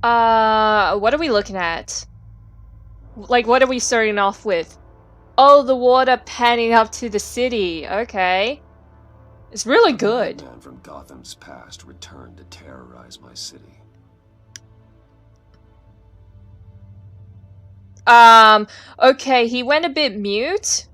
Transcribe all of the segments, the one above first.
What are we looking at? Like, what are we starting off with? Oh, the water panning up to the city. Okay. It's really good. A man from Gotham's past returned to terrorize my city. Okay, he went a bit mute.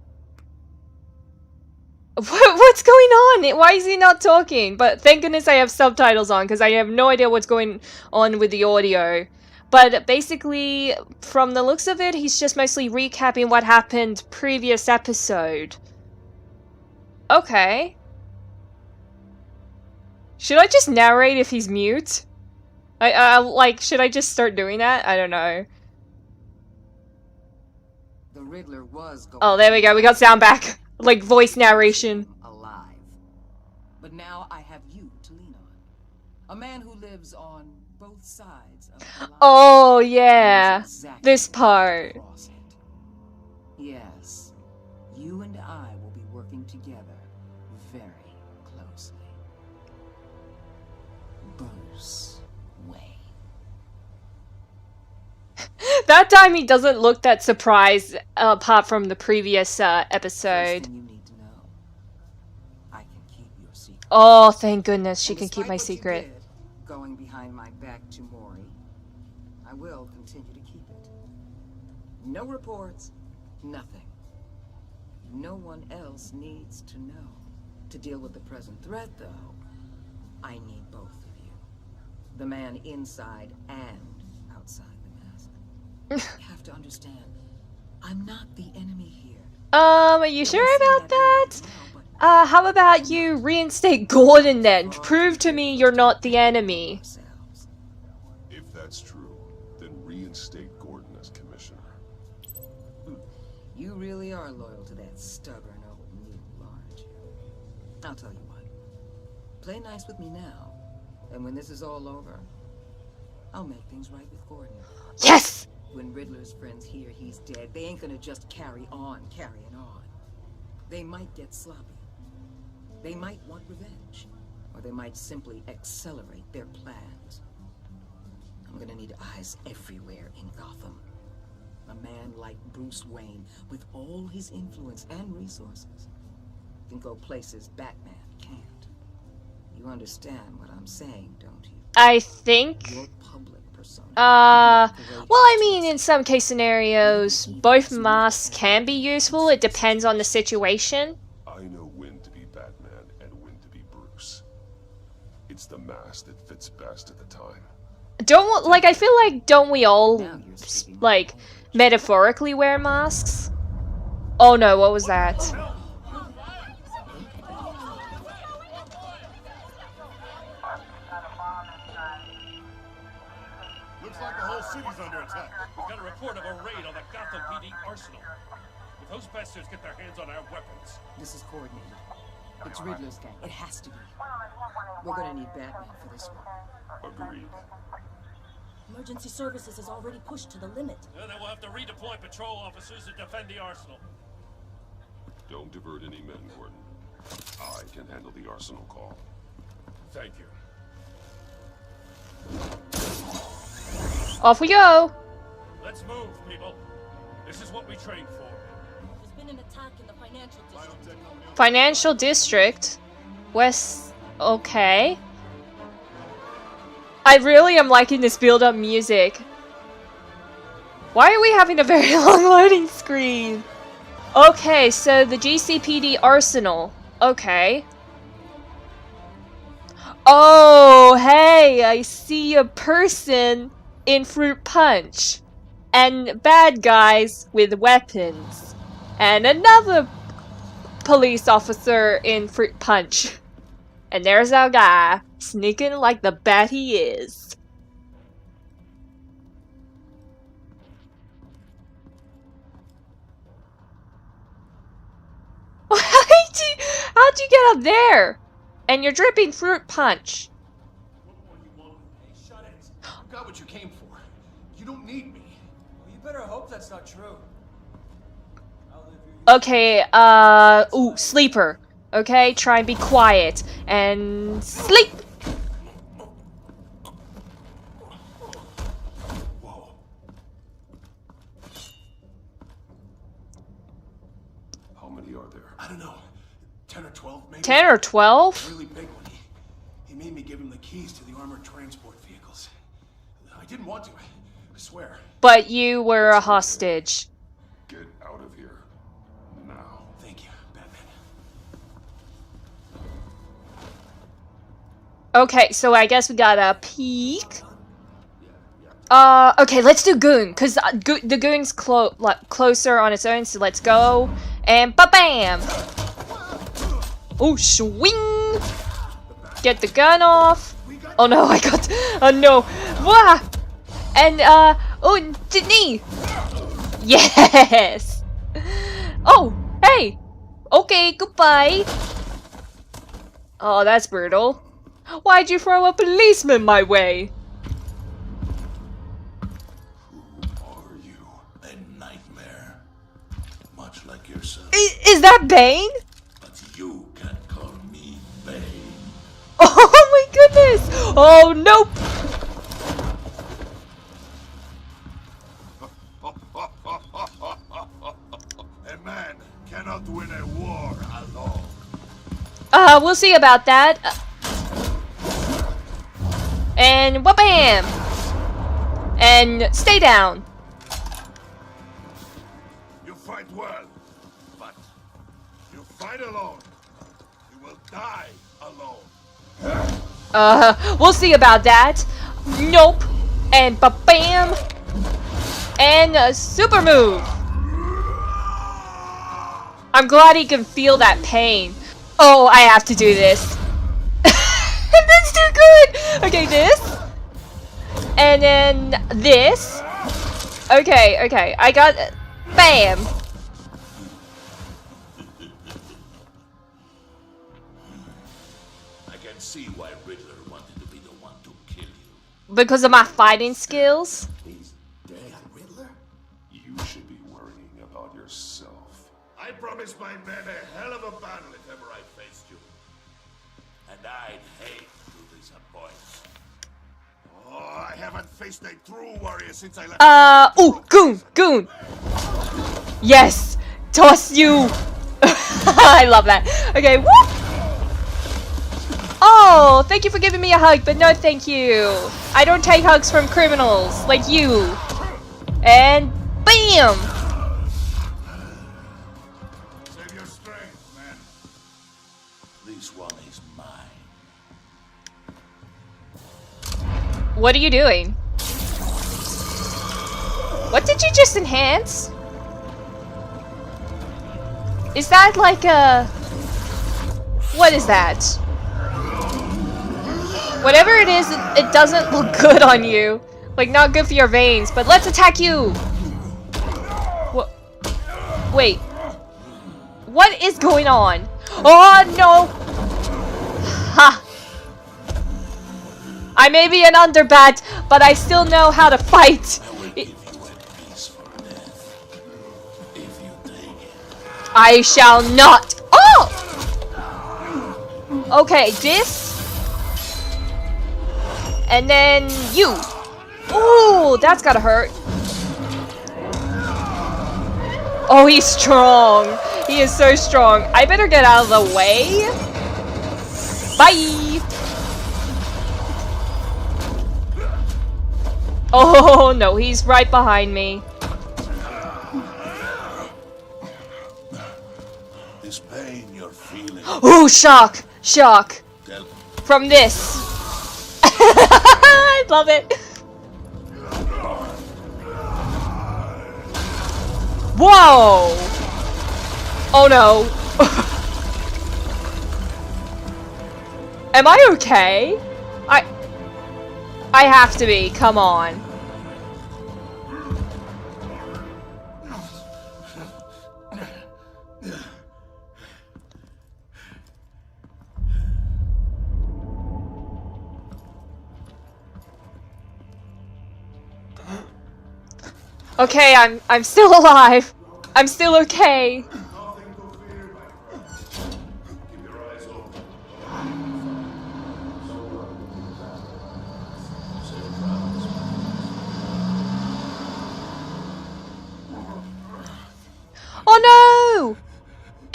What's going on? Why is he not talking? But thank goodness I have subtitles on, because I have no idea what's going on with the audio. But basically, from the looks of it, he's just mostly recapping what happened previous episode. Okay. Should I just narrate if he's mute? Like, should I just start doing that? I don't know. The Riddler was going. Oh, there we go. We got sound back. Like, voice narration. Alive. But now I have you to lean on. A man who lives on both sides of the line. Oh, yeah. Exactly This part. across it. Yes. You and I will be working together very closely. Bruce Wayne. That time he doesn't look that surprised, apart from the previous First episode. thing you need to know. I can keep your secret. Oh, thank goodness she And can keep despite my what you secret. did, going behind my back to Maury, I will continue to keep it. No reports, nothing. No one else needs to know. To deal with the present threat, though, I need both of you. The man inside and outside the mask. You have to understand, I'm not the enemy here. Are you sure about that? How about you reinstate Gordon then? Prove to me you're not the enemy. If that's true, then reinstate Gordon as commissioner. You really are loyal to that stubborn old mule, aren't you? I'll tell you what. Play nice with me now, and when this is all over, I'll make things right with Gordon. Yes! When Riddler's friends hear he's dead, they ain't gonna just carrying on. They might get sloppy. They might want revenge. Or they might simply accelerate their plans. I'm gonna need eyes everywhere in Gotham. A man like Bruce Wayne, with all his influence and resources, can go places Batman can't. You understand what I'm saying, don't you? I think... Your public persona. Well, I mean, in some case scenarios, both masks can be useful. It depends on the situation. I know when to be Batman and when to be Bruce. It's the mask that fits best at the time. I feel like, don't we all, like, metaphorically wear masks? Oh no, what was that? Looks like the whole city's under attack. We've got a report of a raid on the Gotham PD arsenal. If those bastards get their hands on our weapons... This is coordinated. It's Riddler's gang. It has to be. We're gonna need Batman for this one. Agreed. Emergency services is already pushed to the limit. Then we'll have to redeploy patrol officers to defend the arsenal. Don't divert any men, Gordon. I can handle the arsenal call. Thank you. Off we go! Let's move, people. This is what we trained for. There's been an attack in the financial district. Financial district? West... okay. I really am liking this build-up music. Why are we having a very long loading screen? Okay, so the GCPD arsenal. Okay. Oh, hey, I see a person in Fruit Punch. And bad guys with weapons. And another police officer in Fruit Punch. And there's our guy, sneaking like the bat he is. How'd you get up there? And you're dripping Fruit Punch. Shut it. You got what you came for. You don't need me. Well, you better hope that's not true. Okay, ooh, sleeper. Okay, try and be quiet. And sleep! many are there? I don't know. 10 or 12, maybe? 10 or 12? Really big one. He made me give him the keys to the armored transport vehicles. I didn't want to, I swear. But you were a hostage. Get out of here. Now. Thank you, Batman. Okay, so I guess we got a peek. Okay, let's do Goon, because the Goon's closer on its own, so let's go. And ba-bam! Oh, swing! Get the gun off. Oh no, I got... Oh no. Wah! And, oh, knee! Yes! Oh, hey! Okay, goodbye! Oh, that's brutal. Why'd you throw a policeman my way? Are you a nightmare? Much like yourself. Is that Bane? But you can't call me Bane. Oh my goodness! Oh nope! A man cannot win a war alone. We'll see about that. And wha-bam! And stay down. You fight well, but you fight alone. You will die alone. We'll see about that. Nope. And ba-bam! And a super move. I'm glad he can feel that pain. Oh, I have to do this. That's too good! Okay, this. And then this. Okay, okay. I got... Bam! I can see why Riddler wanted to be the one to kill you. Because of my fighting skills. He's dead. Riddler? You should be worrying about yourself. I promised my men a hell of a battle if ever I faced you. And I'd hate to disappoint. Oh, I haven't faced a true warrior since I left. Ooh, Goon! Goon! Yes! Toss you! I love that. Okay, whoop! Oh, thank you for giving me a hug, but no thank you. I don't take hugs from criminals like you. And BAM! Save your strength, man. This one is mine. What are you doing? What did you just enhance? Is that like a... What is that? Whatever it is, it doesn't look good on you. Like, not good for your veins, but let's attack you! What? Wait. What is going on? Oh, no! Ha! I may be an underbat, but I still know how to fight! I will give you a piece for death. If you take it. I shall not! Oh! Okay, this... And then you. Ooh, that's gotta hurt. Oh, he's strong. He is so strong. I better get out of the way. Bye. Oh, no, he's right behind me. This pain you're feeling. Ooh, shock. Shock. Tell me. From this. I love it. Whoa! Oh no. Am I okay? I have to be. Come on. Okay, I'm still alive. I'm still okay. Oh no!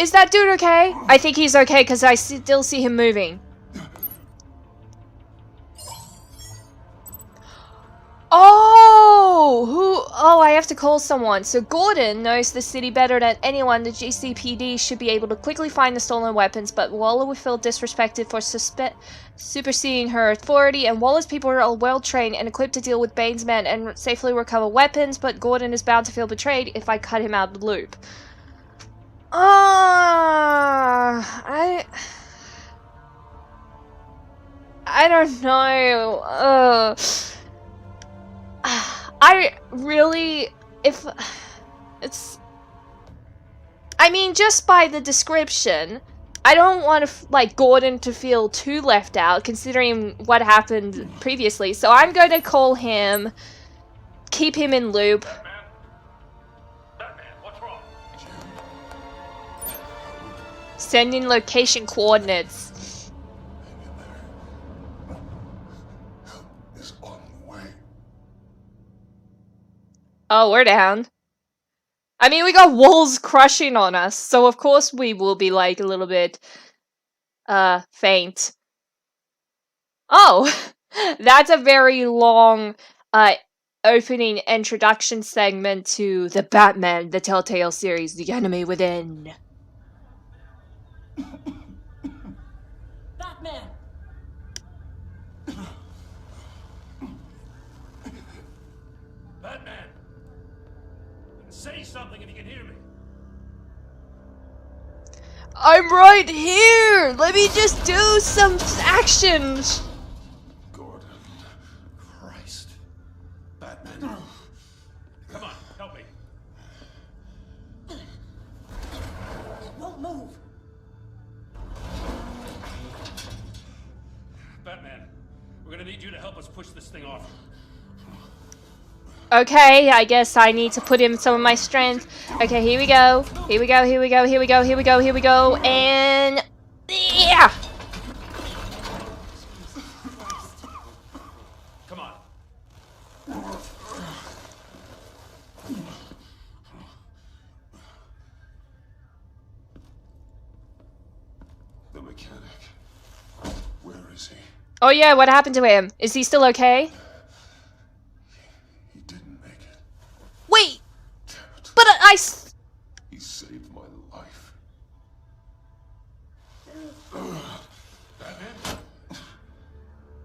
Is that dude okay? I think he's okay because I still see him moving. Oh, I have to call someone. So Gordon knows the city better than anyone. The GCPD should be able to quickly find the stolen weapons, but Waller would feel disrespected for superseding her authority, and Waller's people are all well-trained and equipped to deal with Bane's men and safely recover weapons, but Gordon is bound to feel betrayed if I cut him out of the loop. I don't know. I really, if it's, I mean, just by the description, I don't want to, like, Gordon to feel too left out, considering what happened previously. So I'm going to call him, keep him in loop. Batman, what's wrong? Sending location coordinates. Is on the way. Oh, we're down. I mean, we got walls crushing on us, so of course we will be, like, a little bit, faint. Oh! That's a very long, opening introduction segment to the Batman, the Telltale series, The Enemy Within. Batman! Batman! Say something if you can hear me. I'm right here! Let me just do some action! Gordon. Christ. Batman. Come on, help me. Won't move! Batman, we're gonna need you to help us push this thing off. Okay, I guess I need to put in some of my strength. Okay, here we go. Here we go, here we go, here we go, here we go, here we go, and... yeah! Come on. The mechanic. Where is he? Oh yeah, what happened to him? Is he still okay? He didn't make it. Wait! Damn it. But He saved my life. Batman?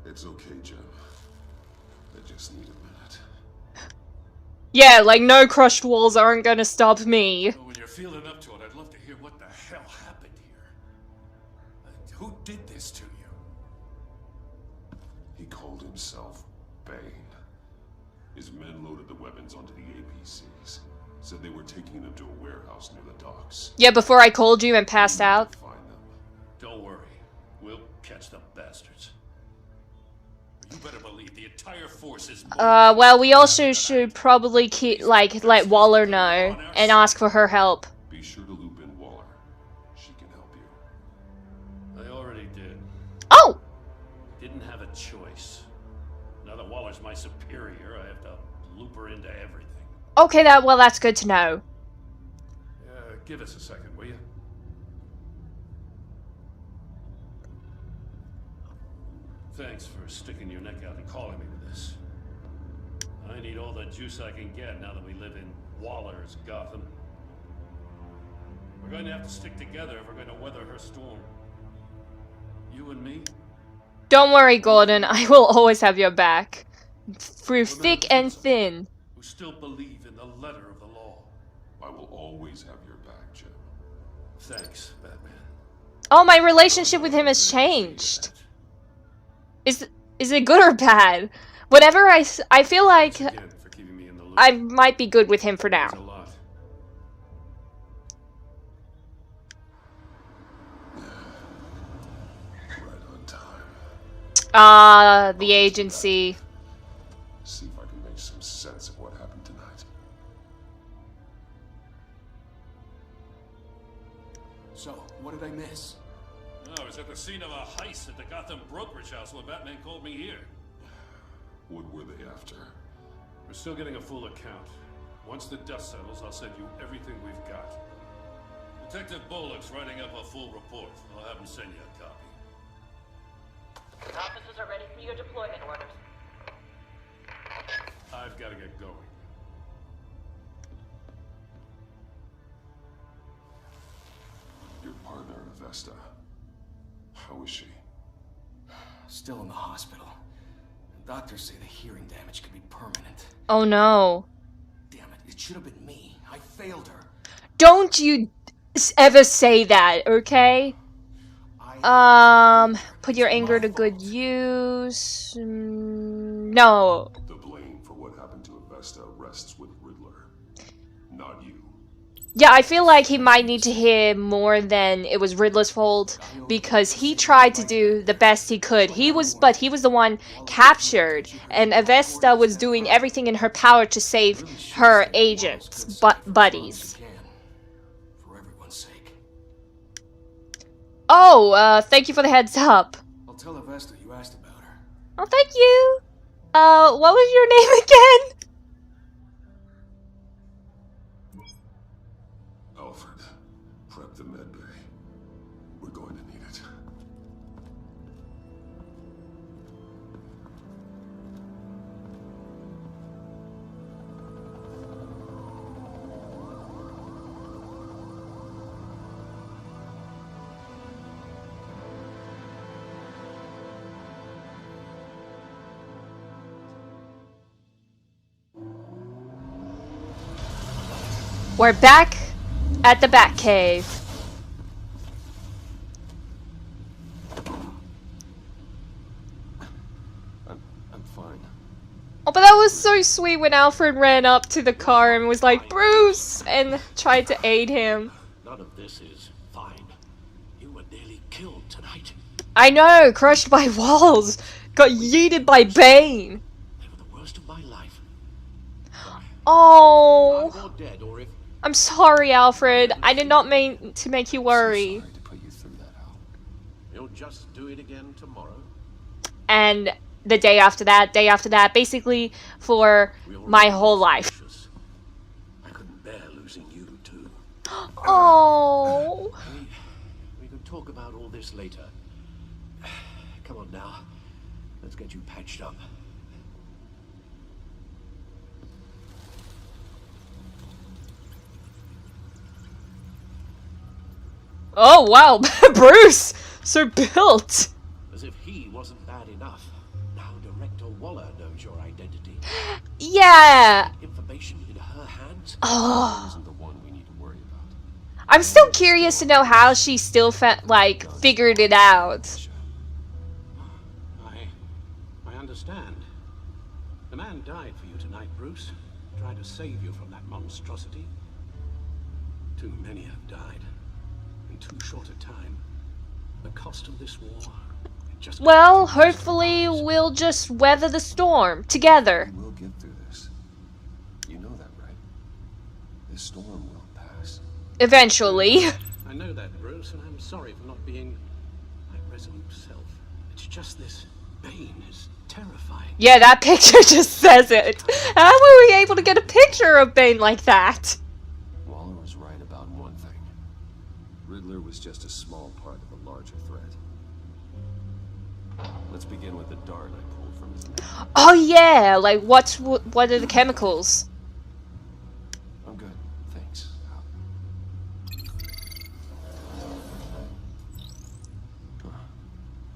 It's okay, Jim. I just need a minute. yeah, like no crushed walls aren't gonna stop me. When you're feeling up to it, I'd love to hear what the hell happened here. Who did this to you? He called himself Bane. His men loaded the weapons onto the APCs. Said they were taking them to a warehouse near the docks. Yeah, before I called you and passed out. Find them. Don't worry. We'll catch the bastards. You better believe the entire force is Well, we also should probably keep, like, let Waller know and ask for her help. Be sure to loop in Waller. She can help you. I already did. Oh! Didn't have a choice. Now that Waller's my superior, I have to loop her into everything. Okay, well, that's good to know. Give us a second, will you? Thanks for sticking your neck out and calling me with this. I need all the juice I can get now that we live in Waller's Gotham. We're going to have to stick together if we're going to weather her storm. You and me? Don't worry, Gordon. I will always have your back. Through thick and thin. Who still believe in the letter of the law. I will always have your back, Jim. Thanks, Batman. Oh, my relationship with him has changed. Is it good or bad? Whatever I feel like Thanks again for keeping me in the loop. I might be good with him for now. Means a lot. Right on time. The agency. See if I can make some sense of what happened tonight. So, what did I miss? I was at the scene of a heist at the Gotham brokerage house when Batman called me here. What were they after? We're still getting a full account. Once the dust settles, I'll send you everything we've got. Detective Bullock's writing up a full report. I'll have him send you a copy. Officers are ready for your deployment orders. I've got to get going. Your partner, Avesta. How is she? Still in the hospital. The doctors say the hearing damage could be permanent. Oh no. Damn it, it should have been me. I failed her. Don't you ever say that, okay? Put your anger to good use. No. The blame for what happened to Avesta rests with Riddler, not you. Yeah, I feel like he might need to hear more than it was Riddler's fault, because he tried to do the best he could. But he was the one captured, and Avesta was doing everything in her power to save her agents, buddies. For everyone's sake. Oh, thank you for the heads up. I'll tell Avesta you asked about her. Oh, thank you. What was your name again? Alfred, prep the med bay. We're going to need it. We're back at the Batcave. I'm fine. Oh, but that was so sweet when Alfred ran up to the car and was like, Bruce! And tried to aid him. None of this is fine. You were nearly killed tonight. I know, crushed by walls. Got yeeted by Bane. They were the worst of my life. Oh. I'm not dead, or if I'm sorry, Alfred. I did not mean to make you worry. Sorry to put you through that, Al. you'll just do it again tomorrow. And the day after that, basically for my whole life. I couldn't bear losing you too. Oh. We can talk about all this later. Come on now. Let's get you patched up. Oh, wow. Bruce! So built. As if he wasn't bad enough. Now Director Waller knows your identity. Yeah. Information in her hands. Oh. Isn't the one we need to worry about. I'm still curious to know how she still figured it out. I understand. The man died for you tonight, Bruce. Tried to save you from that monstrosity. Too many have died. In too short a time. The cost of this war. Well, hopefully we'll just weather the storm together. We'll get through this. You know that, right? This storm will pass. Eventually. I know that, Bruce, and I'm sorry for not being my resolute self. It's just this Bane is terrifying. Yeah, that picture just says it. How were we able to get a picture of Bane like that? Waller was right about one thing. Riddler was just a small part of a larger threat. Let's begin with the dart I pulled from his neck. Oh yeah, like what are the chemicals? I'm good, thanks.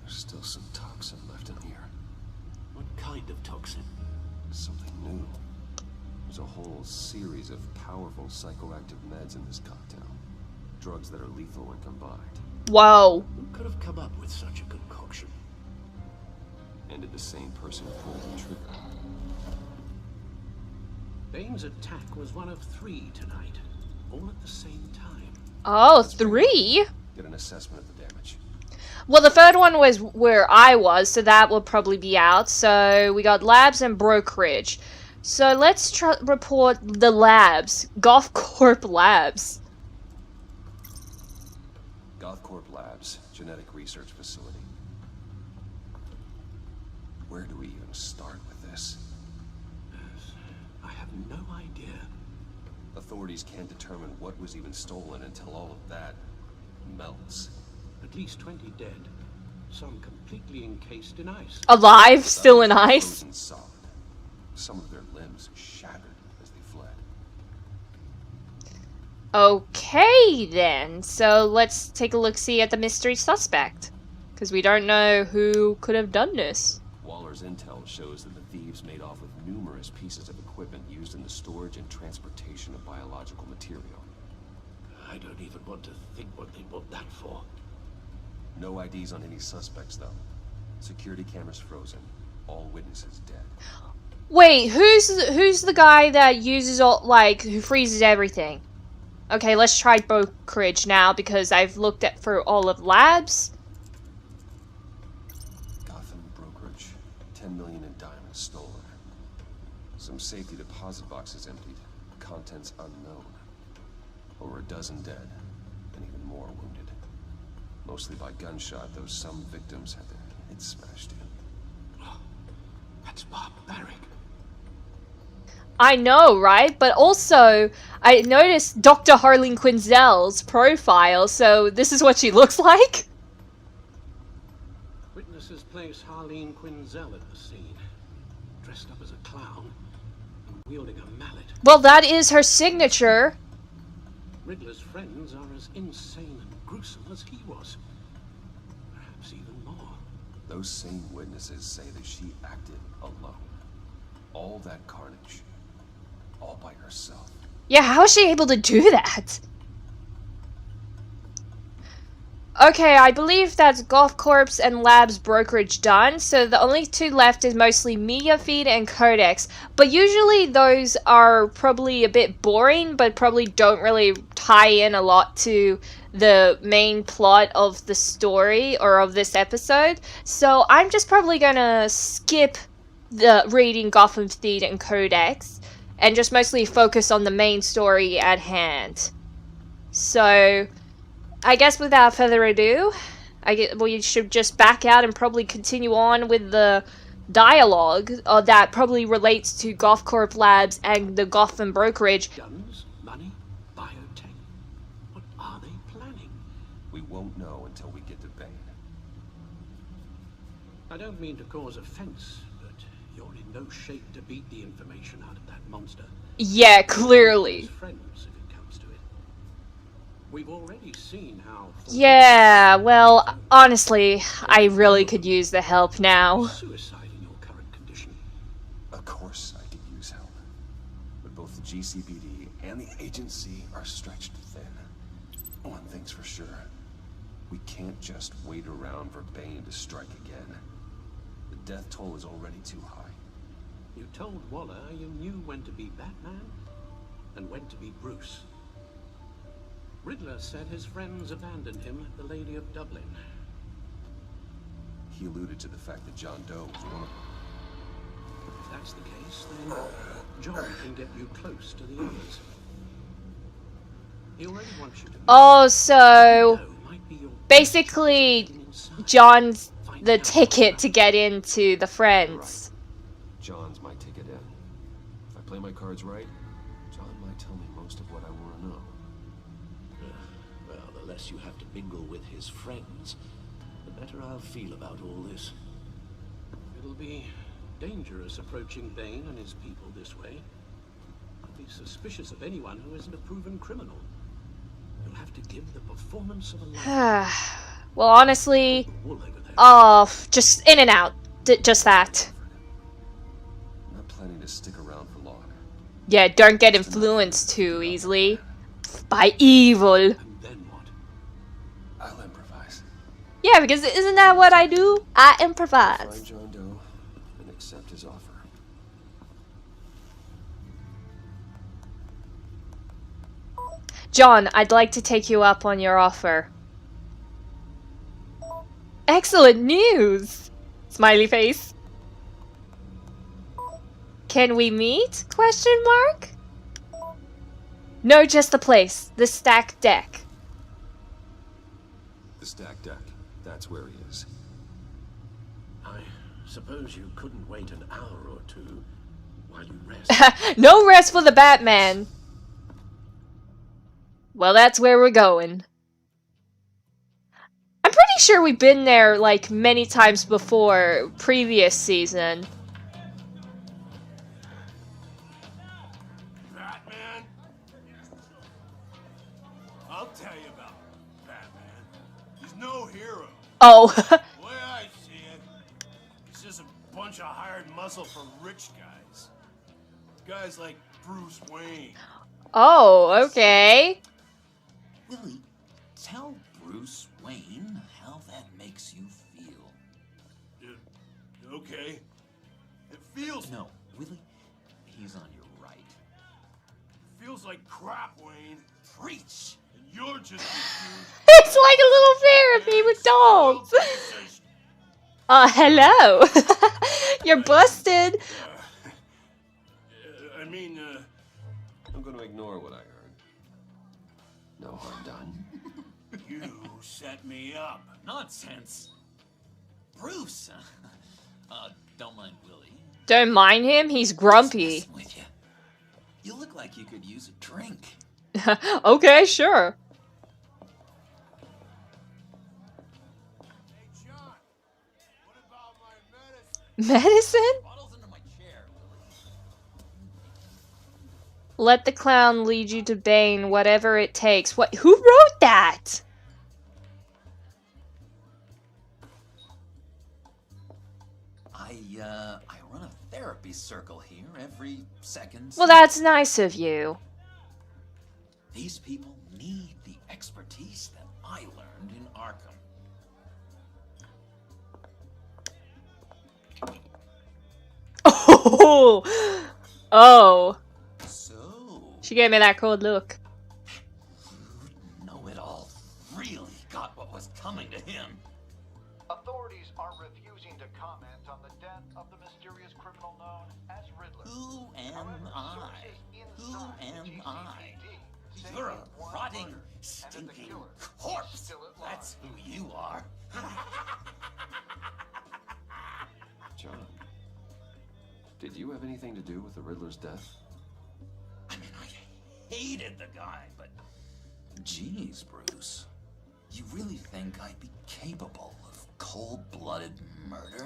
There's still some toxin left in here. What kind of toxin? Something new. There's a whole series of powerful psychoactive meds in this cocktail. Drugs that are lethal when combined. Whoa. Who could have come up with such a concoction? And did the same person pull the trigger? Bane's attack was one of 3 tonight. All at the same time. Oh, 3? Get an assessment of the damage. Well, the third one was where I was, so that will probably be out. So we got labs and brokerage. So let's report the labs. Golf Corp Labs. Gothcorp Labs, genetic research facility. Where do we even start with this? I have no idea. Authorities can't determine what was even stolen until all of that melts. At least 20 dead. Some completely encased in ice. Alive, still in ice. Frozen solid. Some of their limbs shattered as they fled. Okay, then. So let's take a look-see at the mystery suspect. Because we don't know who could have done this. Waller's intel shows that the thieves made off with numerous pieces of equipment used in the storage and transportation of biological material. I don't even want to think what they want that for. No IDs on any suspects, though. Security cameras frozen. All witnesses dead. Wait, who's the guy that uses all, like, who freezes everything? Okay, let's try brokerage now because I've looked at for all of labs. Gotham brokerage. 10 million in diamonds stolen. Some safety deposit boxes emptied. Contents unknown. Over a dozen dead, and even more wounded. Mostly by gunshot, though some victims had their heads smashed in. That's barbaric. I know, right? But also, I noticed Dr. Harleen Quinzel's profile, so this is what she looks like? Witnesses place Harleen Quinzel at the scene, dressed up as a clown and wielding a mallet. Well, that is her signature. Riddler's friends are as insane and gruesome as he was. Perhaps even more. Those same witnesses say that she acted alone. All that carnage. All by herself. Yeah, how is she able to do that? Okay, I believe that's Golf Corp's and Labs brokerage done, so the only two left is mostly media feed and codex. But usually those are probably a bit boring, but probably don't really tie in a lot to the main plot of the story or of this episode. So I'm just probably gonna skip the reading Gotham feed and codex and just mostly focus on the main story at hand. So I guess without further ado, we should just back out and probably continue on with the dialogue that probably relates to Goth Corp Labs and the Gotham brokerage. Guns, money, biotech. What are they planning? We won't know until we get to Bane. I don't mean to cause offense, but you're in no shape to beat the information out of that monster. Yeah, clearly. Friends, if it comes to it. We've already seen how. Yeah, well, honestly, I really could use the help now. Suicide in your current condition. Of course I could use help. But both the GCPD and the agency are stretched thin. One thing's for sure. We can't just wait around for Bane to strike again. The death toll is already too high. You told Waller you knew when to be Batman and when to be Bruce. Riddler said his friends abandoned him at the Lady of Dublin. He alluded to the fact that John Doe was one of them. If that's the case, then John can get you close to the others. He already wants you to. Oh, so basically, John's the ticket to get into the Friends. John's my ticket in. If I play my cards right, John might tell me most of what I want to know. Well, the less you have to mingle with his friends, the better I'll feel about all this. It'll be dangerous approaching Bane and his people this way. I'll be suspicious of anyone who isn't a proven criminal. You'll have to give the performance of a life. Well, honestly, oh, just in and out. Just that. I'm not planning to stick around for long. Yeah, don't get influenced too easily by evil. And then what? I'll improvise. Yeah, because isn't that what I do? I improvise. Find John Doe and accept his offer. John, I'd like to take you up on your offer. Excellent news! Smiley face. Can we meet? Question mark? No, just the place. The stacked deck. The stacked deck. That's where he is. I suppose you couldn't wait an hour or two while you rest. No rest for the Batman. Well, that's where we're going. I'm pretty sure we've been there, like, many times before, previous season. Batman? I'll tell you about Batman. He's no hero. Oh. The way I see it, he's just a bunch of hired muscle for rich guys. Guys like Bruce Wayne. Oh, okay. Willie, tell Bruce Wayne how that makes you feel. Okay. It feels... No, Willie, he's on your right. feels like crap, Wayne. Preach! And you're just a dude. It's like a little therapy with dogs. Hello. You're busted. I mean, I'm gonna ignore what I heard. No harm done. you set me up. Nonsense. Bruce! Don't mind Willie. Don't mind him, he's grumpy. Messing with you. You look like you could use a drink. Okay, sure. Hey, John. What about my medicine? Medicine? Bottles under my chair, Willie. Let the clown lead you to Bane, whatever it takes. What? Who wrote that? I run a therapy circle here every second. Well, that's nice of you. These people need the expertise that I learned in Arkham. Oh, oh. So, She gave me that cold look. know-it-all really got what was coming to him. Authorities are refusing to comment on the death of the mysterious criminal known as Riddler. Who am However, I? sources Who inside the am I? GCPD say You're a he was rotting, murdered, and that the stinking killer is corpse. still at large. That's who you are. John, did you have anything to do with the Riddler's death? I mean, I hated the guy, but... Geez, Bruce. You really think I'd be capable of cold-blooded murder?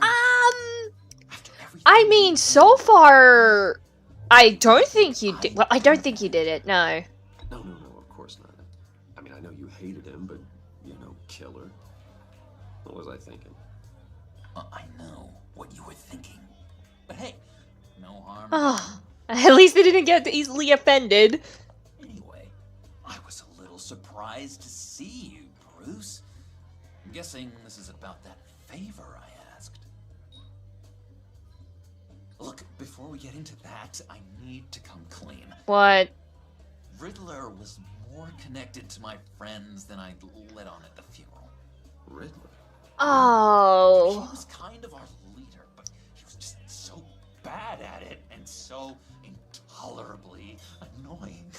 After everything I mean, so far, I don't think you did. Well, I don't think you did it. No. No, of course not. I mean, I know you hated him, but, you know, killer. What was I thinking? I know what you were thinking. But hey, no harm. Oh, at least they didn't get easily offended. Anyway, I was a little surprised to see you, Bruce. I'm guessing this is about that favor I asked. Look, before we get into that, I need to come clean. What? Riddler was more connected to my friends than I'd let on at the funeral. Riddler? He Oh. was kind of our leader, but he was just so bad at it and so intolerably annoying.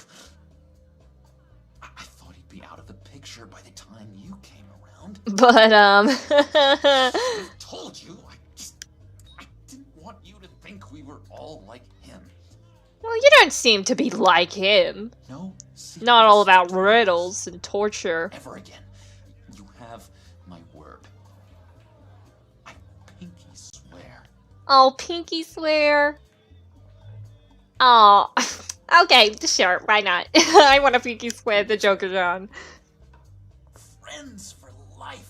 I thought he'd be out of the picture by the time you came around. But, I told you, I didn't want you to think we were all like him. well, you don't seem to be like him. No, Not all secrets about riddles and torture. ever again. You have my word. I pinky swear. Oh, pinky swear. Oh, okay, sure, why not? I want a pinky swear the Joker John. Friends for life.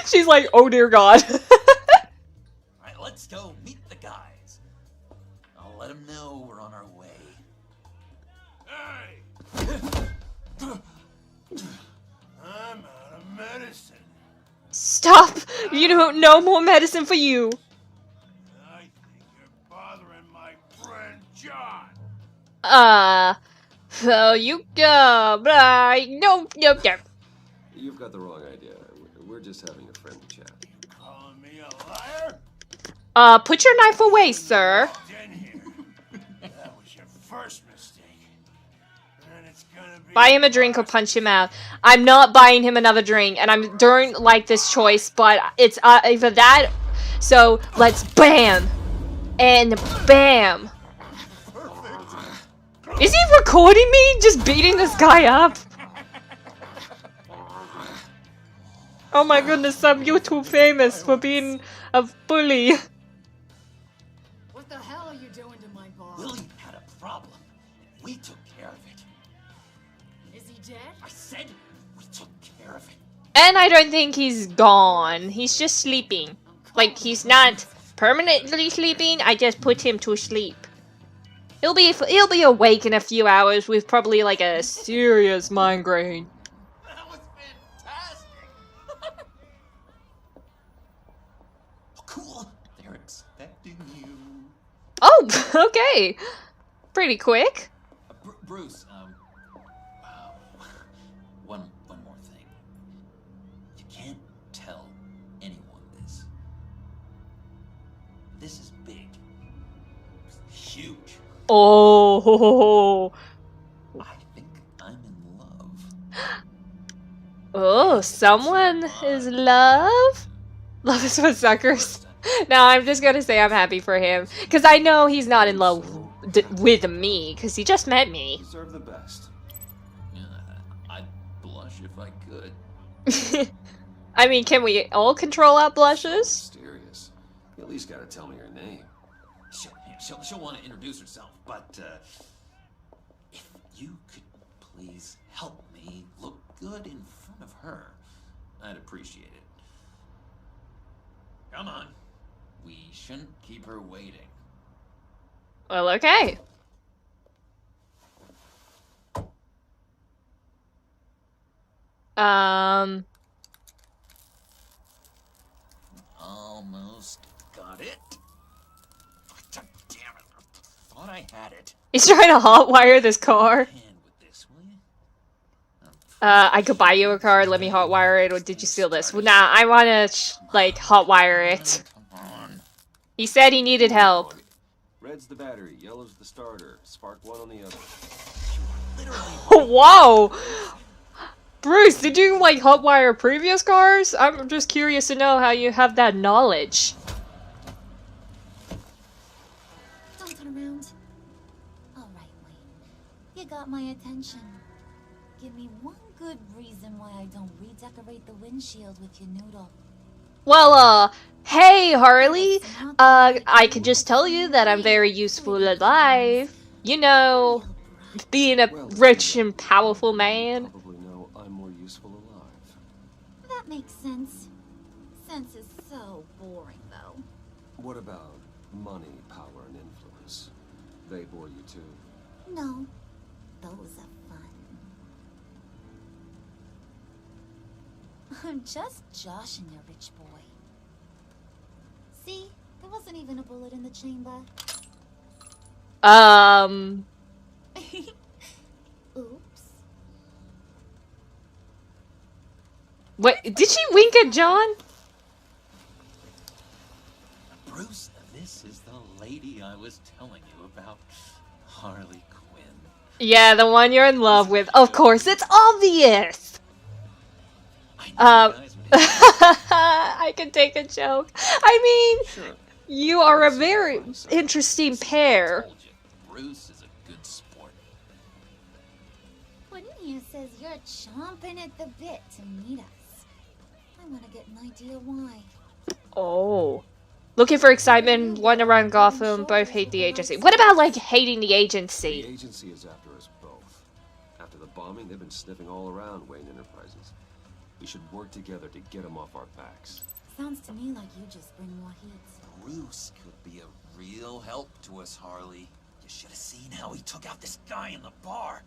She's like, oh dear God. Alright, let's go meet the guys. I'll let them know we're on our way. Hey! I'm out of medicine. Stop! You don't know more medicine for you. I think you're bothering my friend John. So you go, nope. You've got the wrong idea. We're just having a friendly chat. Calling me a liar? Put your knife away, sir. Walked in here. That was your first mistake. And it's gonna be... Buy him a drink or punch him out. I'm not buying him another drink, and I don't like this choice, but it's either that, so let's bam, and bam. Perfect. Is he recording me just beating this guy up? Oh my goodness, I'm YouTube famous for being a bully. What the hell are you doing to my bar? Willie had a problem. We took care of it. Is he dead? I said we took care of it. And I don't think he's gone. He's just sleeping. Like, he's not permanently sleeping. I just put him to sleep. He'll be awake in a few hours with probably like a serious migraine. That was fantastic. Cool. They're expecting you. Oh, okay. Pretty quick. Bruce, one more thing. You can't tell anyone this. This is big. Huge. Oh. I think I'm in love. Oh, someone is love? Love is for suckers. No, I'm just gonna say I'm happy for him. Because I know he's not in love with me. Because he just met me. Deserve the best. Yeah, I'd blush if I could. I mean, can we all control our blushes? Mysterious. You at least gotta tell me her name. She'll want to introduce herself, but if you could please help me look good in front of her, I'd appreciate it. Come on. We shouldn't keep her waiting. Well, okay. Almost got it. Damn it. I thought I had it. He's trying to hotwire this car. Hand with this, will you? I could buy you a car, let me hotwire it, or did you steal this? Well, nah, I wanna, like, hotwire it. Come on. He said he needed help. Red's the battery, yellow's the starter. Spark one on the other. Whoa! Bruce, did you, like, hotwire previous cars? I'm just curious to know how you have that knowledge. Don't turn around. All right, Wayne. You got my attention. Give me one good reason why I don't redecorate the windshield with your noodle. Well, hey, Harley. I could just tell you that I'm very useful alive. You know, being a rich and powerful man. Probably know I'm more useful alive. That makes sense. Sense is so boring, though. What about money, power, and influence? They bore you too? No, those are fun. I'm just joshing you, rich boy. See, there wasn't even a bullet in the chamber. Oops. What? Did she wink at John? Bruce, this is the lady I was telling you about. Harley Quinn. Yeah, the one you're in love with. Of course, it's obvious. I can take a joke. I mean, Sure. you are a very interesting pair. Bruce is a good sport. Wouldn't says you're chomping at the bit to meet us. I want to get an idea why. Oh. Looking for excitement, one around Gotham, both hate the agency. What about, like, hating the agency? The agency is after us both. After the bombing, they've been sniffing all around Wayne Enterprises. We should work together to get them off our backs. Sounds to me like you just bring more heat. Bruce could be a real help to us, Harley. You should have seen how he took out this guy in the bar.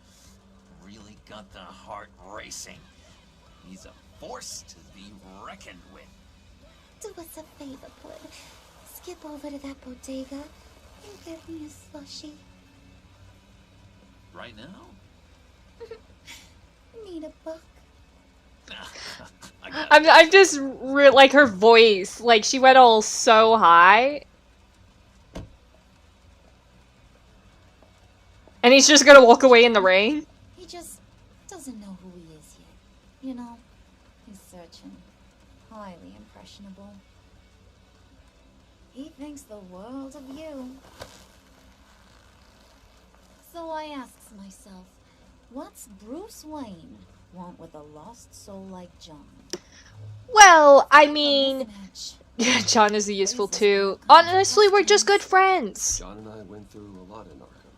Really got the heart racing. He's a force to be reckoned with. Do us a favor, Pud. Skip over to that bodega and get me a slushie. Right now? Need a buck. I'm just like her voice, like she went all so high, and he's just gonna walk away in the rain. He just doesn't know who he is yet. You know, he's searching. Highly impressionable. He thinks the world of you. So I asks myself, what's Bruce Wayne want with a lost soul like John? Well, I mean, John is useful too. Honestly, we're just good friends. John and I went through a lot in Arkham.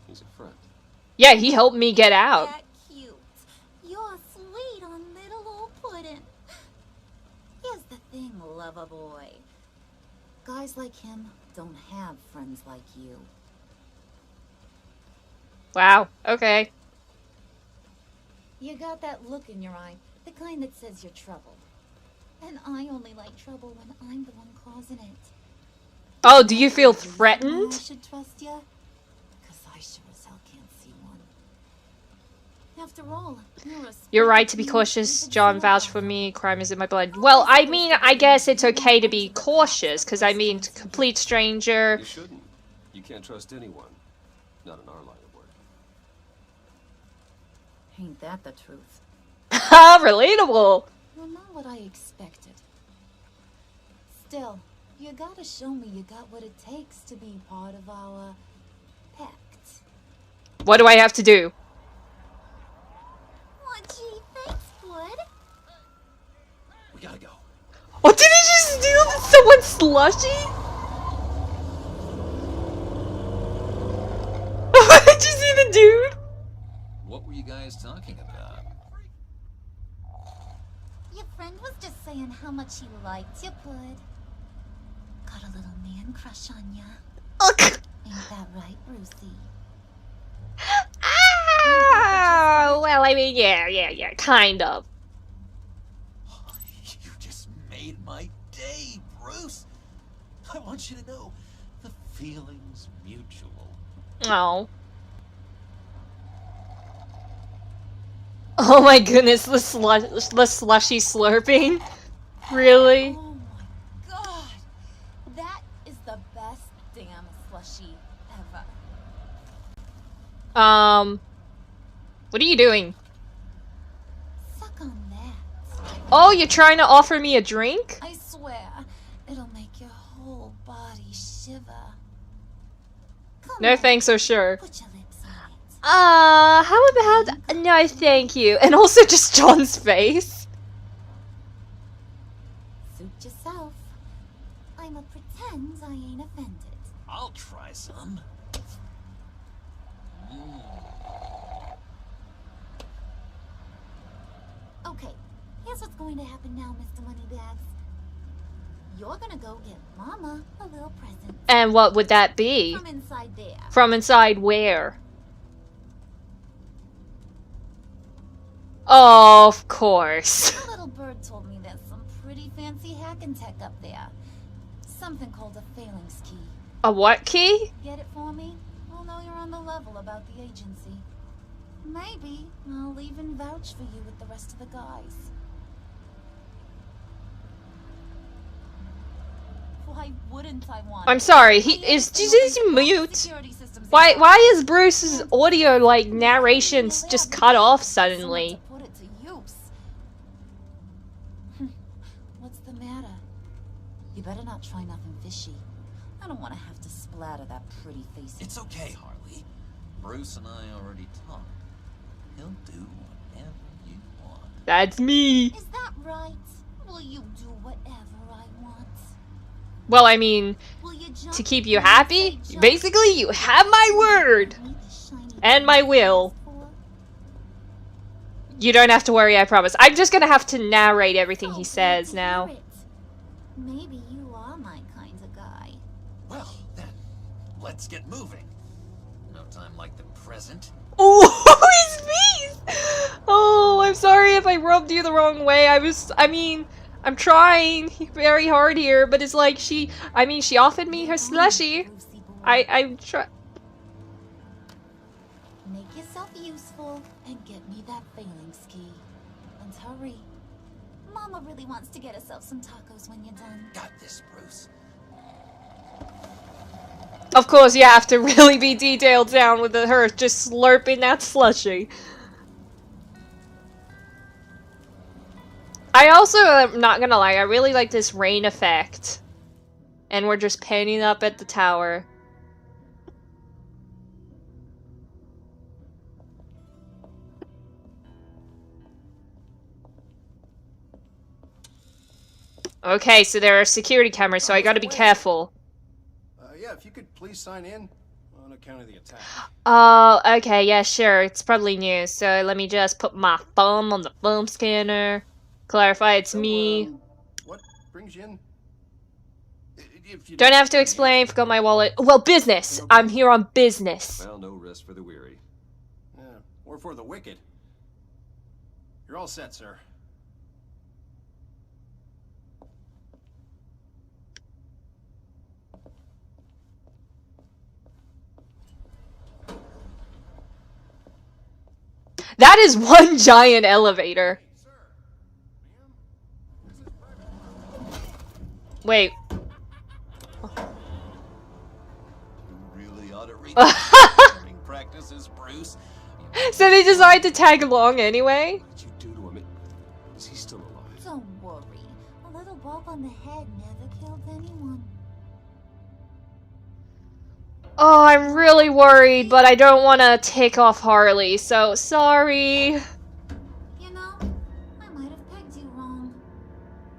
He's a friend. Yeah, he helped me get out. That cute. You're sweet on little old puddin'. Here's the thing, lover boy. Guys like him don't have friends like you. Wow, okay. You got that look in your eye, the kind that says you're trouble. And I only like trouble when I'm the one causing it. Oh, do you feel I threatened? should trust you, because I sure as hell can't see one. After all, You're right to be cautious. John vouched for me. Crime is in my blood. Well, I mean, I guess it's okay to be cautious, because I mean, complete stranger. You shouldn't. You can't trust anyone. Not in our line of work. Ain't that the truth? Ha! Relatable! Well, not what I expected. Still, you gotta show me you got what it takes to be part of our pact. What do I have to do? Oh, gee, thanks, bud. We gotta go. What did he just steal someone's slushy? Did you see the dude? What were you guys talking about? Your friend was just saying how much he liked you, bud. Got a little man crush on ya. Ain't that right, Brucey? Ah, well, I mean, yeah, kind of. You just made my day, Bruce. I want you to know the feeling's mutual. Oh. Oh my goodness, the slushy slurping? Really? Oh my god! That is the best damn slushy ever. What are you doing? Suck on that. Oh, you're trying to offer me a drink? I swear, it'll make your whole body shiver. Come No on, thanks, or sure. put your lips on it. How about no thank you? And also just John's face. Suit yourself. I'ma pretend I ain't offended. I'll try some. Okay, here's what's going to happen now, Mr. Moneybags. You're gonna go get Mama a little present. And what would that be? From inside there. From inside where? Oh, of course. The little bird told me there's some pretty fancy hacking tech up there. Something called a phalanx key. A what key? Get it for me? I'll know you're on the level about the agency. Maybe I'll even vouch for you with the rest of the guys. Why wouldn't I want I'm it? sorry, he is mute. Why is Bruce's audio like narrations just cut off suddenly? Put it to use. What's the matter? You better not try nothing fishy. I don't want to have to splatter that pretty face. It's okay, Harley. Bruce and I already talked. He'll do whatever you want. That's me. Is that right? Will you do whatever I want? Well, I mean, Will you jump to keep you when I happy, say jump? basically you have my word. Give me the shiny And my thing will. you asked for? You don't have to worry, I promise. I'm just gonna have to narrate everything Oh, he glad says to now. hear it. Maybe you are my kind of guy. Well, then, let's get moving. No time like the present. Oh, his face! Oh, I'm sorry if I rubbed you the wrong way. I'm trying very hard here, but it's like she offered me her slushy. Brucey boy. I'm try. Make yourself useful and get me that phalanx key. And hurry. Mama really wants to get herself some tacos when you're done. Got this, Bruce. Of course, you have to really be detailed down with her just slurping that slushy. I also am not gonna lie, I really like this rain effect. And we're just panning up at the tower. Okay, so there are security cameras, so I gotta be careful. Yeah, if you could please sign in on account of the attack. Oh, okay, yeah, sure. It's probably new. So let me just put my thumb on the thumb scanner. Clarify it's me. What brings you in? If you Don't have to explain. Forgot my wallet. Well, business. I'm here on business. Well, no rest for the weary. Yeah, or for the wicked. You're all set, sir. That is one giant elevator. Wait. Really ought to read practices, Bruce. So they decided to tag along anyway? What did you do to him? Is he still alive? Don't worry. A little bump on the head never killed anyone. Oh, I'm really worried, but I don't want to take off Harley, so sorry. You know, I might have pegged you wrong.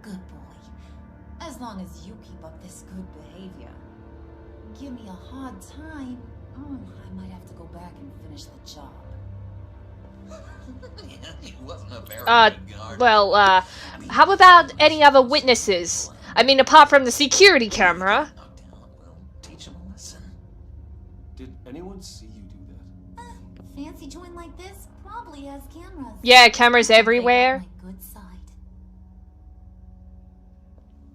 Good boy. As long as you keep up this good behavior. Give me a hard time, I might have to go back and finish the job. He wasn't a very good guard. Well, how about any other witnesses? I mean, apart from the security camera. Teach him a lesson. Did anyone see you do that? Fancy joint like this probably has cameras. Yeah, cameras everywhere. My good side.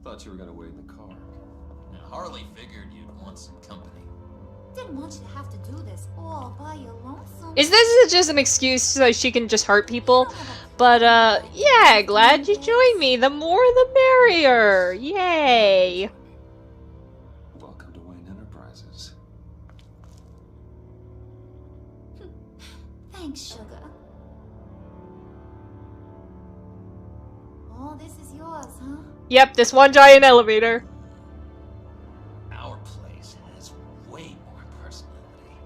Thought you were gonna wait in the car. Now, Harley figured you'd want some company. Didn't want you to have to do this all by your lonesome. Is this just an excuse so she can just hurt people? But, yeah, glad you joined me. The more the merrier. Yay. Welcome to Wayne Enterprises. Thanks, sugar. Oh, this is yours, huh? Yep, this one giant elevator. Our place has way more personality.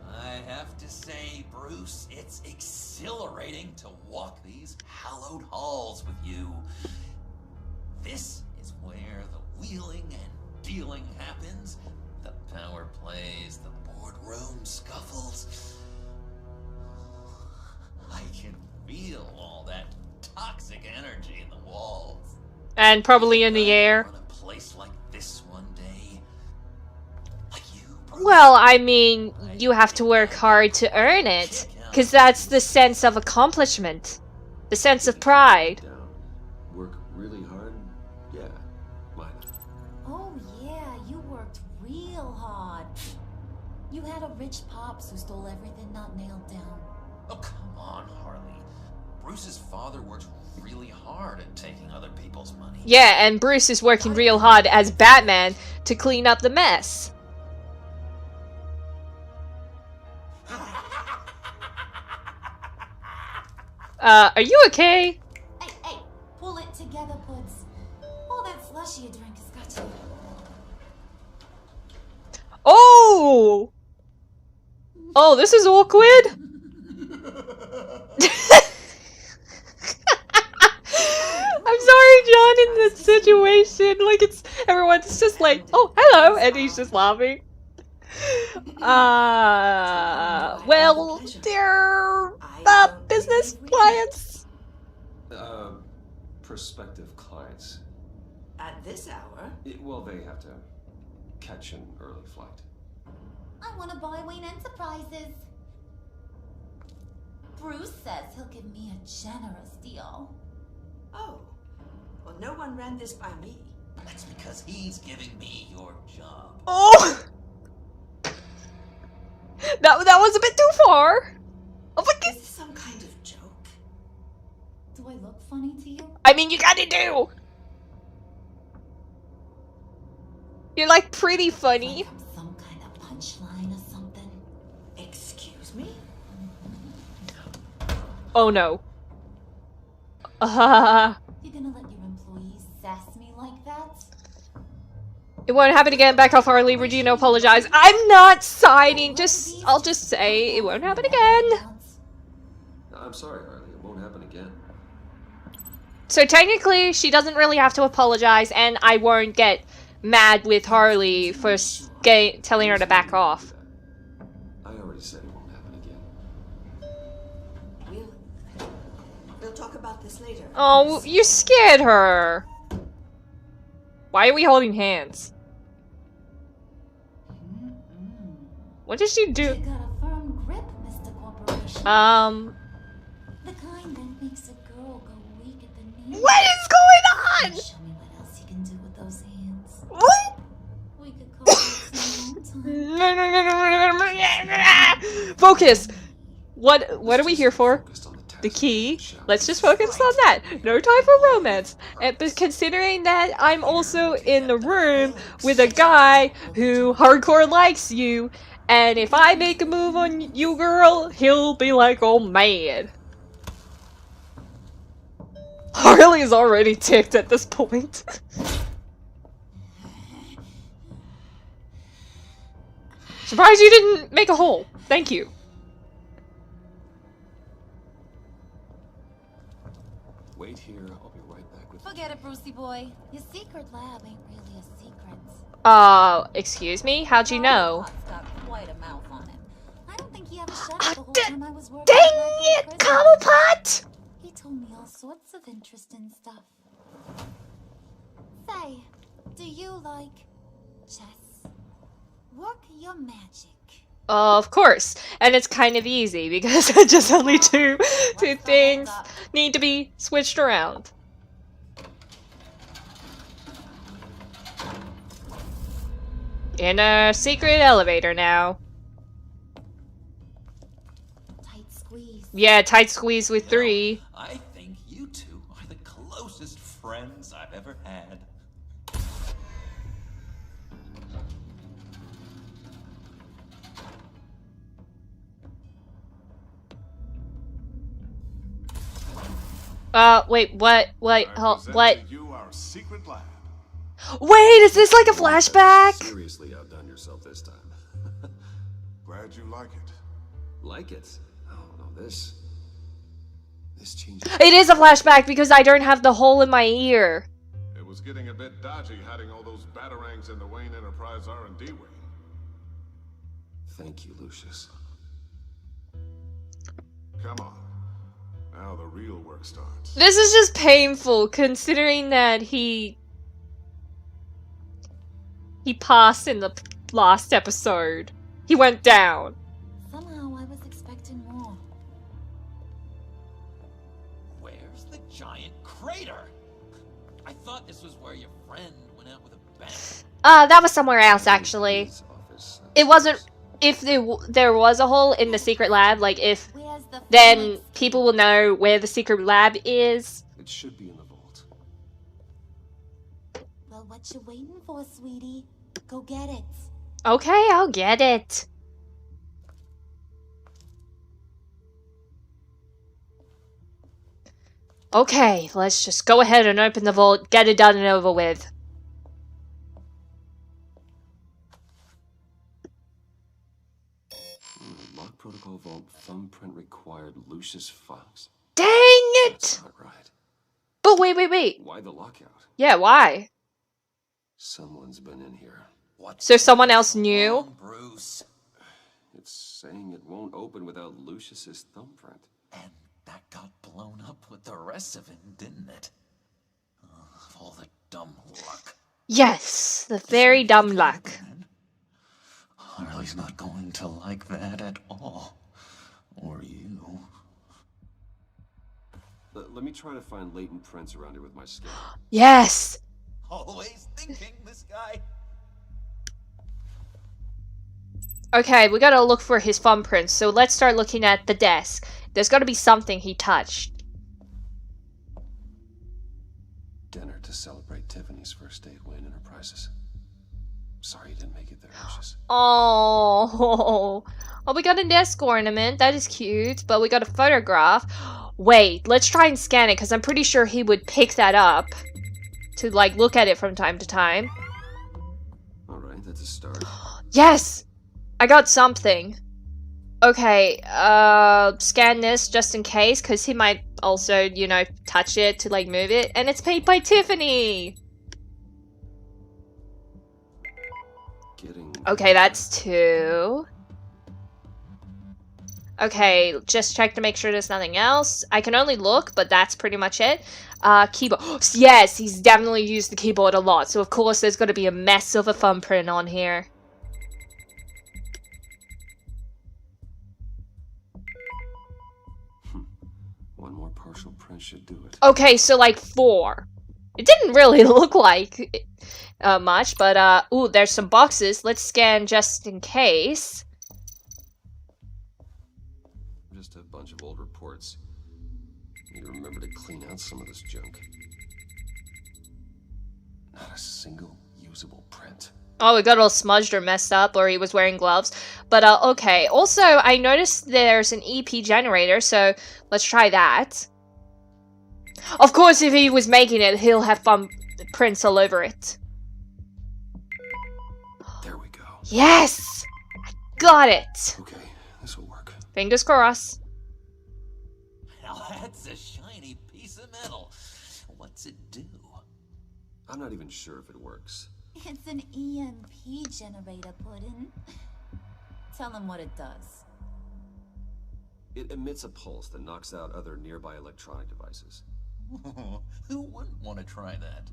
I have to say, Bruce, it's exhilarating to walk these hallowed halls with you. This is where the wheeling and dealing happens, the power plays, the boardroom scuffles. I can feel all that toxic energy in the walls. And probably in the air. Run a place like this one day. Like you, Bruce. Well, I mean, you have to work hard to earn it. Because that's the sense of accomplishment. The sense of pride. Down. Work really hard? Yeah. Why not? Oh yeah, you worked real hard. You had a rich pops who stole everything not nailed down. Oh, come on, Harley. Bruce's father works really hard at taking other people's money. Yeah, and Bruce is working real hard as Batman to clean up the mess. Are you okay? Hey, pull it together, Puds. All that slushy you drink has got you. Oh! Oh, this is awkward. I'm sorry, John, in this situation. Like, everyone's just like, oh, hello, and he's just laughing. Well, they're business clients. Prospective clients. At this hour? Well, they have to catch an early flight. I want to buy Wayne Enterprises. Bruce says he'll give me a generous deal. Oh. Well, no one ran this by me. That's because he's giving me your job. Oh! That was a bit too far. Oh my God. Is this some kind of joke? Do I look funny to you? I mean, you kinda do. You're like pretty funny. Like I'm some kind of punchline or something. Excuse me? Oh no. You're gonna let your employees sass me like that? It won't happen again. Back off, Harley. Regina, apologize. I'm not signing. I'll just say it won't happen again. I'm sorry, Harley. It won't happen again. So technically, she doesn't really have to apologize, and I won't get mad with Harley for telling her to back off. I already said it won't happen again. We'll talk about this later. Oh, you scared her. Why are we holding hands? What did she do? You got a firm grip, Mr. Corporation. The kind that makes a girl go weak at the knees. What is going on? Show me what else you can do with those hands. What? We could call this a long time. Focus. What are we here for? The key. Let's just focus on that. No time for romance. But considering that I'm also in the room with a guy who hardcore likes you, and if I make a move on you, girl, he'll be like, oh man. Harley's already ticked at this point. Surprised you didn't make a hole. Thank you. Wait here, I'll be right back with you. Forget it, Brucey boy. Your secret lab ain't really a secret. Excuse me? How'd you know? Got quite a mouth on him. I don't think he ever shut up the whole time I was working. Dang it, Cobblepot! He told me all sorts of interesting stuff. Say, do you like chess? Work your magic. Of course, and it's kind of easy because just only two things need to be switched around. In a secret elevator now. Tight squeeze. Yeah, tight squeeze with 3. I think you two are the closest friends I've ever had. Wait, what? Wait, what? You our secret lab. Wait, is this like a flashback? Seriously outdone yourself this time. Glad you like it. Like it? Oh no, this changes. It is a flashback because I don't have the hole in my ear. It was getting a bit dodgy hiding all those batarangs in the Wayne Enterprise R&D wing. Thank you, Lucius. Come on. Now the real work starts. This is just painful considering that he passed in the last episode. He went down. Somehow I was expecting more. Where's the giant crater? I thought this was where your friend went out with a bang. That was somewhere else actually. It wasn't. If there was a hole in the secret lab, like if, then people will know where the secret lab is. It should be in the vault. Well, what you waiting for, sweetie? Go get it. Okay, I'll get it. Okay, let's just go ahead and open the vault, get it done and over with. Lock protocol vault thumbprint required Lucius Fox. Dang it! That's not right. But wait. Why the lockout? Yeah, why? Someone's been in here. So someone else knew? Bruce. It's saying it won't open without Lucius's thumbprint. And that got blown up with the rest of it, didn't it? All the dumb luck. Yes, the very dumb luck. Harley's not going to like that at all. Or you. Let me try to find latent prints around here with my skin. Yes! Always thinking, this guy. Okay, we gotta look for his thumbprints, so let's start looking at the desk. There's gotta be something he touched. Dinner to celebrate Tiffany's first day at Wayne Enterprises. Sorry you didn't make it there, Lucius. Oh, we got a desk ornament. That is cute. But we got a photograph. Wait, let's try and scan it because I'm pretty sure he would pick that up to like look at it from time to time. All right, that's a start. Yes, I got something. Okay, scan this just in case, because he might also, you know, touch it to, like, move it. And it's paid by Tiffany! Okay, that's 2. Okay, just check to make sure there's nothing else. I can only look, but that's pretty much it. Keyboard. Yes, he's definitely used the keyboard a lot, so of course there's gonna be a mess of a thumbprint on here. One more partial print should do it. Okay, so like 4. It didn't really look like much, but ooh, there's some boxes. Let's scan just in case. Just a bunch of old reports. Need to remember to clean out some of this junk. Not a single usable print. Oh, it got all smudged or messed up, or he was wearing gloves. But, okay. Also, I noticed there's an EP generator, so let's try that. Of course, if he was making it, he'll have thumbprints all over it. There we go. Yes! I got it! Okay, this will work. Fingers crossed. Now that's a shiny piece of metal. What's it do? I'm not even sure if it works. It's an EMP generator, Puddin'. Tell him what it does. It emits a pulse that knocks out other nearby electronic devices. Who wouldn't want to try that?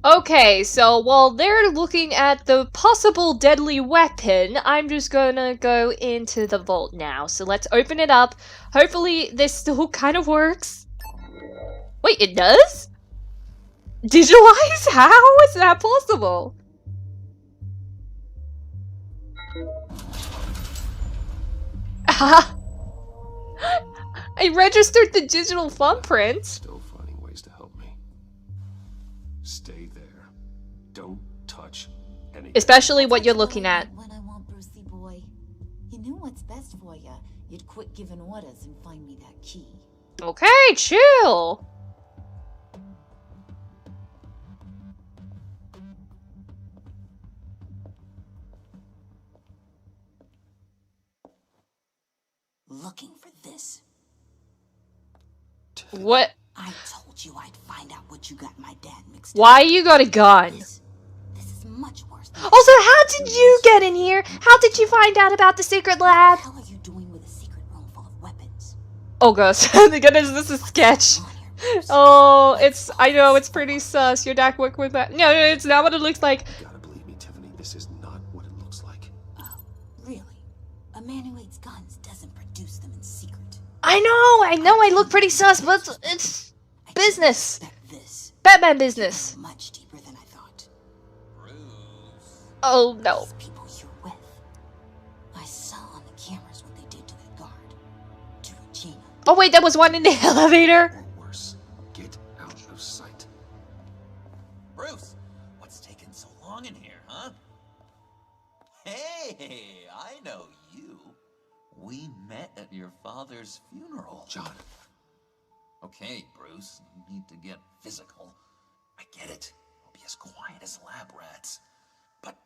Okay, so while they're looking at the possible deadly weapon, I'm just gonna go into the vault now. So let's open it up. Hopefully this still kind of works. Wait, it does? Digitalize? How is that possible? I registered the digital thumbprint. Still finding ways to help me. Stay there. Don't touch anything. Especially what you're looking at. When I want Brucey boy. You knew what's best for you. You'd quit giving orders and find me that key. Okay, chill. Looking for this. What? I told you I'd find out what you got my dad mixed up. Why you got a gun? This is much worse than Also, how did you get in here? How did you find out about the secret lab? What the hell are you doing with a secret room full of weapons? Oh gosh, goodness, this is sketch. Oh, I know, it's pretty sus. Your dad worked with that. No, it's not what it looks like. You gotta believe me, Tiffany, this is not what it looks like. Oh, really? A man who hates guns doesn't produce them in secret. I know, I look pretty sus, but it's business. This Batman business. much deeper than I thought. Oh no. These people you're with. I saw on the cameras what they did to that guard. To Regina. Oh wait, there was one in the elevator. Or worse, get out of sight. Bruce, what's taking so long in here, huh? Hey, I know you. We met at your father's funeral. John. Okay, Bruce, you need to get physical. I get it. We'll be as quiet as lab rats. But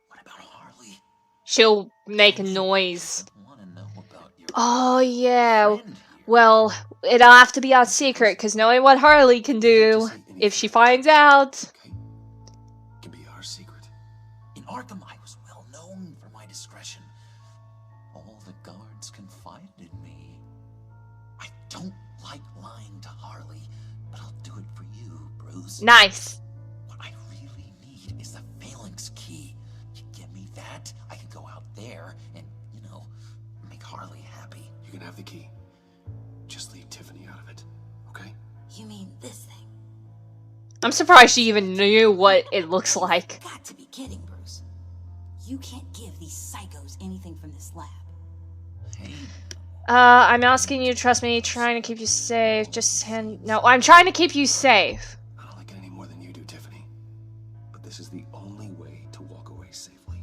what about Harley? She'll make a noise. I want to know about your Oh yeah. friend here. Well, it'll have to be our secret, because knowing what Harley can do, if she finds out. Okay? It can be our secret. In Arkham, I was well known for my discretion. All the guards confided in me. I don't like lying to Harley, but I'll do it for you, Bruce. Nice. What I really need is the phalanx key. You give me that, I can go out there and, you know, make Harley happy. You can have the key. Just leave Tiffany out of it, okay? You mean this thing? I'm surprised she even knew what it looks like. Got to be kidding, Bruce. You can't give these psychos anything from this lab. Hey, I'm asking you to trust me, trying to keep you safe. No, I'm trying to keep you safe. I don't like it any more than you do, Tiffany. But this is the only way to walk away safely.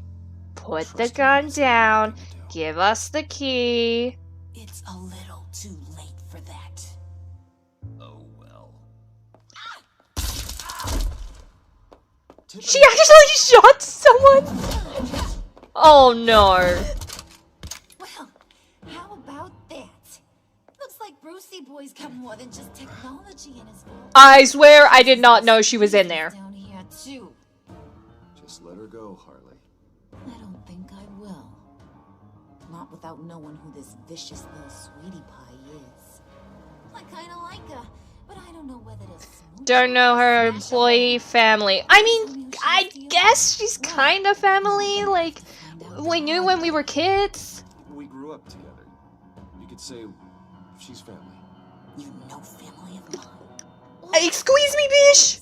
Put Trust the me, gun that's the only down. thing to do. Give us the key. It's a little too late for that. oh well. She actually shot someone? Oh no. Brucey boy's got more than just technology in his vault. I swear I did not know she was in there. Down here too. Just let her go, Harley. I don't think I will. Not without knowing who this vicious little sweetie pie is. I kinda like her, but I don't know whether to smooch Don't know her or smash employee family. I mean, I guess she's kind of family. Like, we knew when we were kids. We grew up together. You could say she's family. You know family of mine. Excuse me, bish.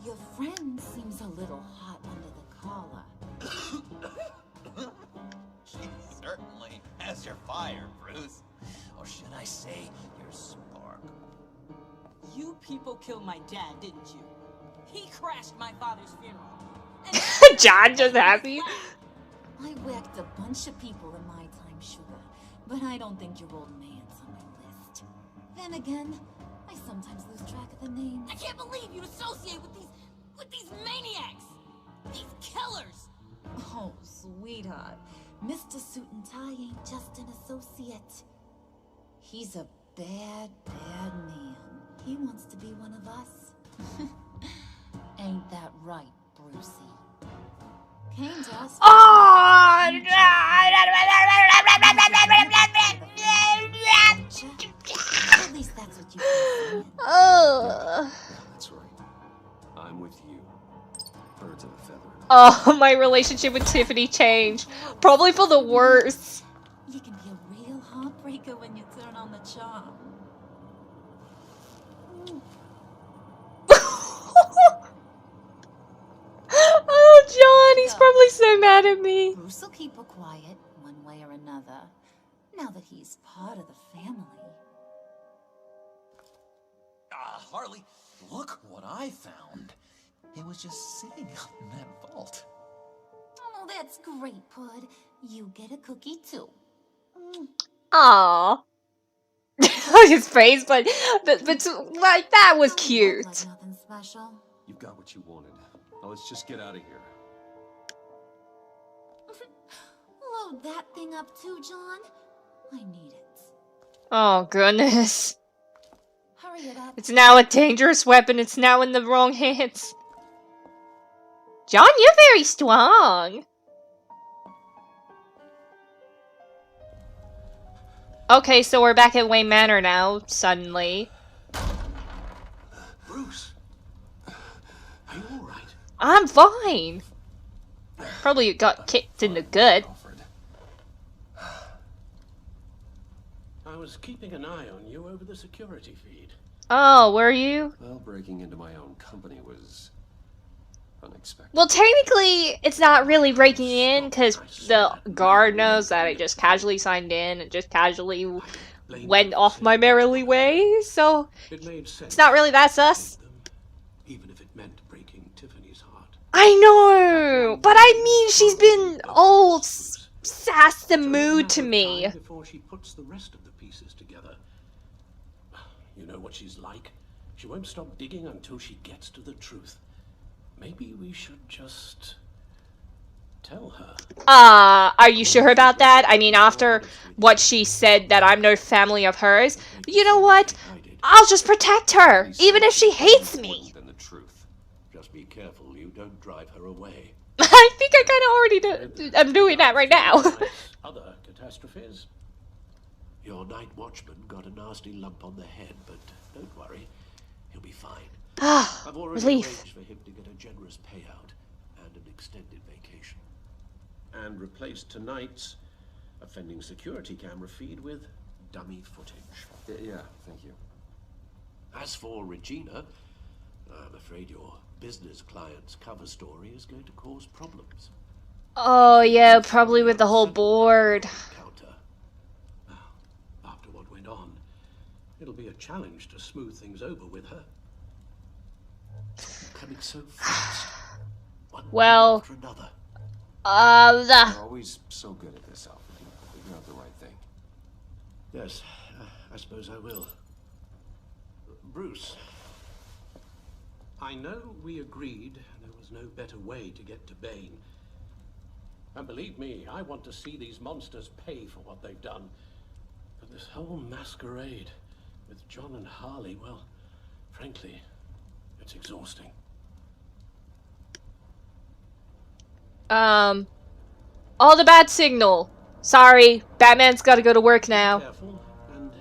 Your friend seems a little hot under the collar. She certainly has your fire, Bruce. Or should I say, your spark. You people killed my dad, didn't you? He crashed my father's funeral. John just happy. I whacked a bunch of people in my time, sugar, but I don't think your old man's on my list. Then again, I sometimes lose track of the names. I can't believe you associate with these maniacs! These killers! Oh, sweetheart. Mr. Suit and Tie ain't just an associate. He's a bad, bad man. He wants to be one of us. Ain't that right, Brucey? Came to us. At least that's what you think. Oh. That's right. I'm with you. Birds of a feather. Oh, my relationship with Tiffany changed. Probably for the worse. You can be a real heartbreaker when you turn on the charm. Oh, John, he's probably so mad at me. Bruce will keep her quiet, one way or another, now that he's part of the family. Harley, look what I found. It was just sitting out in that vault. Oh, that's great, Pud. You get a cookie, too. Aww. His face, but like, that was cute. Like nothing special. You've got what you wanted. Now let's just get out of here. Load that thing up too, John. I need it. Oh, goodness. Hurry it up. It's now a dangerous weapon. It's now in the wrong hands. John, you're very strong. Okay, so we're back at Wayne Manor now, suddenly. Bruce, are you all right? I'm fine. Probably got kicked in the gut. I was keeping an eye on you over the security feed. Oh, were you? Well, breaking into my own company was unexpected. Well, technically, it's not really breaking in, because the guard knows that I just casually signed in and just casually went off my merrily way, so it's not really that sus. Even if it meant breaking Tiffany's heart. I know, but I mean, she's been all sass the mood to me. Before she puts the rest of the pieces together. You know what she's like. She won't stop digging until she gets to the truth. Maybe we should just tell her. Are you sure about that? I mean, after what she said that I'm no family of hers, you know what? I'll just protect her, even if she hates me. Than the truth. Just be careful you don't drive her away. I think I kind of already I'm doing that right now. Other catastrophes? Your night watchman got a nasty lump on the head, but don't worry, he'll be fine. I've already arranged for him to get a generous payout and an extended vacation. And replaced tonight's offending security camera feed with dummy footage. Yeah, thank you. As for Regina, I'm afraid your business client's cover story is going to cause problems. Oh, yeah, probably with the whole board. After what went on, it'll be a challenge to smooth things over with her. Coming so fast. Well, after another. You're always so good at this, Alfred. You figure out the right thing. Yes, I suppose I will. Bruce, I know we agreed there was no better way to get to Bane. And believe me, I want to see these monsters pay for what they've done. But this whole masquerade, With John and Harley, well, frankly, it's exhausting. All the bad signal. Sorry, Batman's gotta go to work now. Be careful, and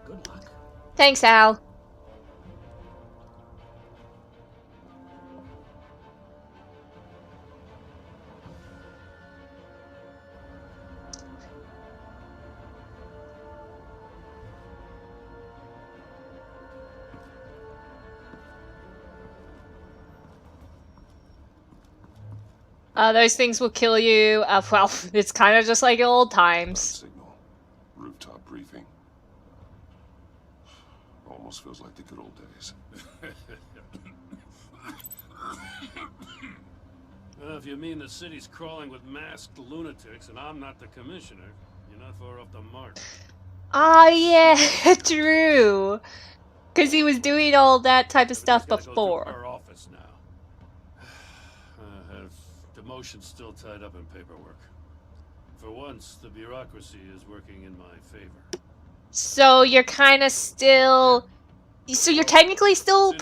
good luck. Thanks, Al. Those things will kill you. Well, it's kind of just like old times. Signal. Rooftop briefing. Almost feels like the good old days. If you mean the city's crawling with masked lunatics and I'm not the commissioner, you're not far off the mark. Ah, yeah, true. Because he was doing all that type of stuff before. Our office now. Have demotion still tied up in paperwork. For once, the bureaucracy is working in my favor. So you're kind of still... So you're technically still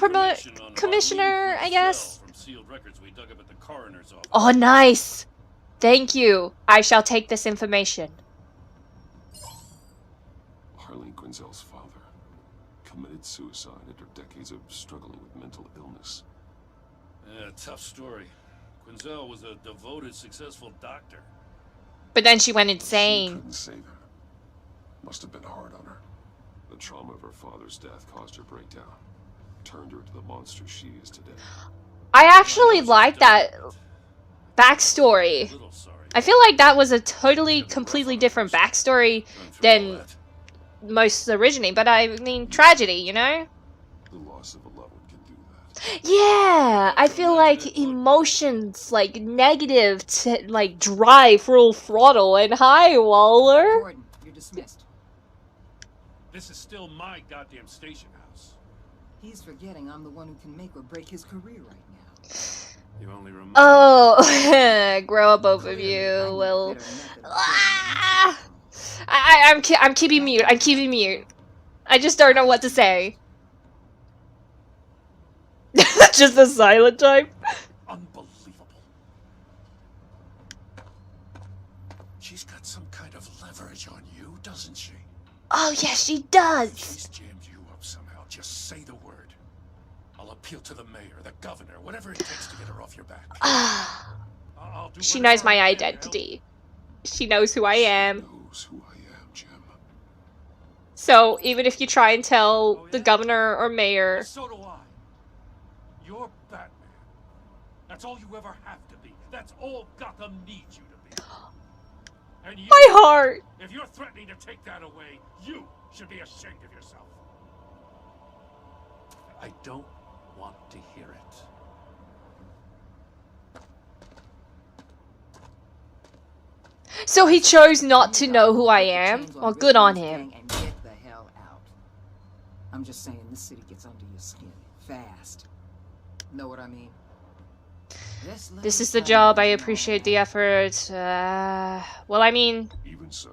commissioner, I guess? From sealed records we dug up at the coroner's office. Oh, nice! Thank you. I shall take this information. Harleen Quinzel's father committed suicide after decades of struggling with mental illness. Yeah, tough story. Quinzel was a devoted, successful doctor. But then she went She insane. couldn't save her. Must have been hard on her. The trauma of her father's death caused her breakdown. Turned her into the monster she is today. I actually like that backstory. I feel like that was a totally, completely different backstory than most originating. But I mean, tragedy, you know? The loss of a loved one can do that. Yeah, I feel like emotions, like negative, to like drive full throttle. And hi, Waller. Gordon, you're dismissed. This is still my goddamn station house. He's forgetting I'm the one who can make or break his career right now. You only remember. Oh, grow up, both of you. Well, I'm keeping mute. I'm keeping mute. I just don't know what to say. Just the silent type. Unbelievable. She's got some kind of leverage on you, doesn't she? Oh yeah, she does. She's jammed you up somehow. Just say the word. I'll appeal to the mayor, the governor, whatever it takes to get her off your back. She knows my identity. She knows who I am. Knows who I am, Jim. So even if you try and tell the governor or mayor, So do I. You're Batman. That's all you ever have to be. That's all Gotham needs you to be. And you, my heart. if you're threatening to take that away, you should be ashamed of yourself. I don't want to hear it. So he chose not to know who I am? Well, good on him. And get the hell out. I'm just saying, this city gets under your skin fast. Know what I mean? This is the job. I appreciate the effort. Well, I mean... Even so,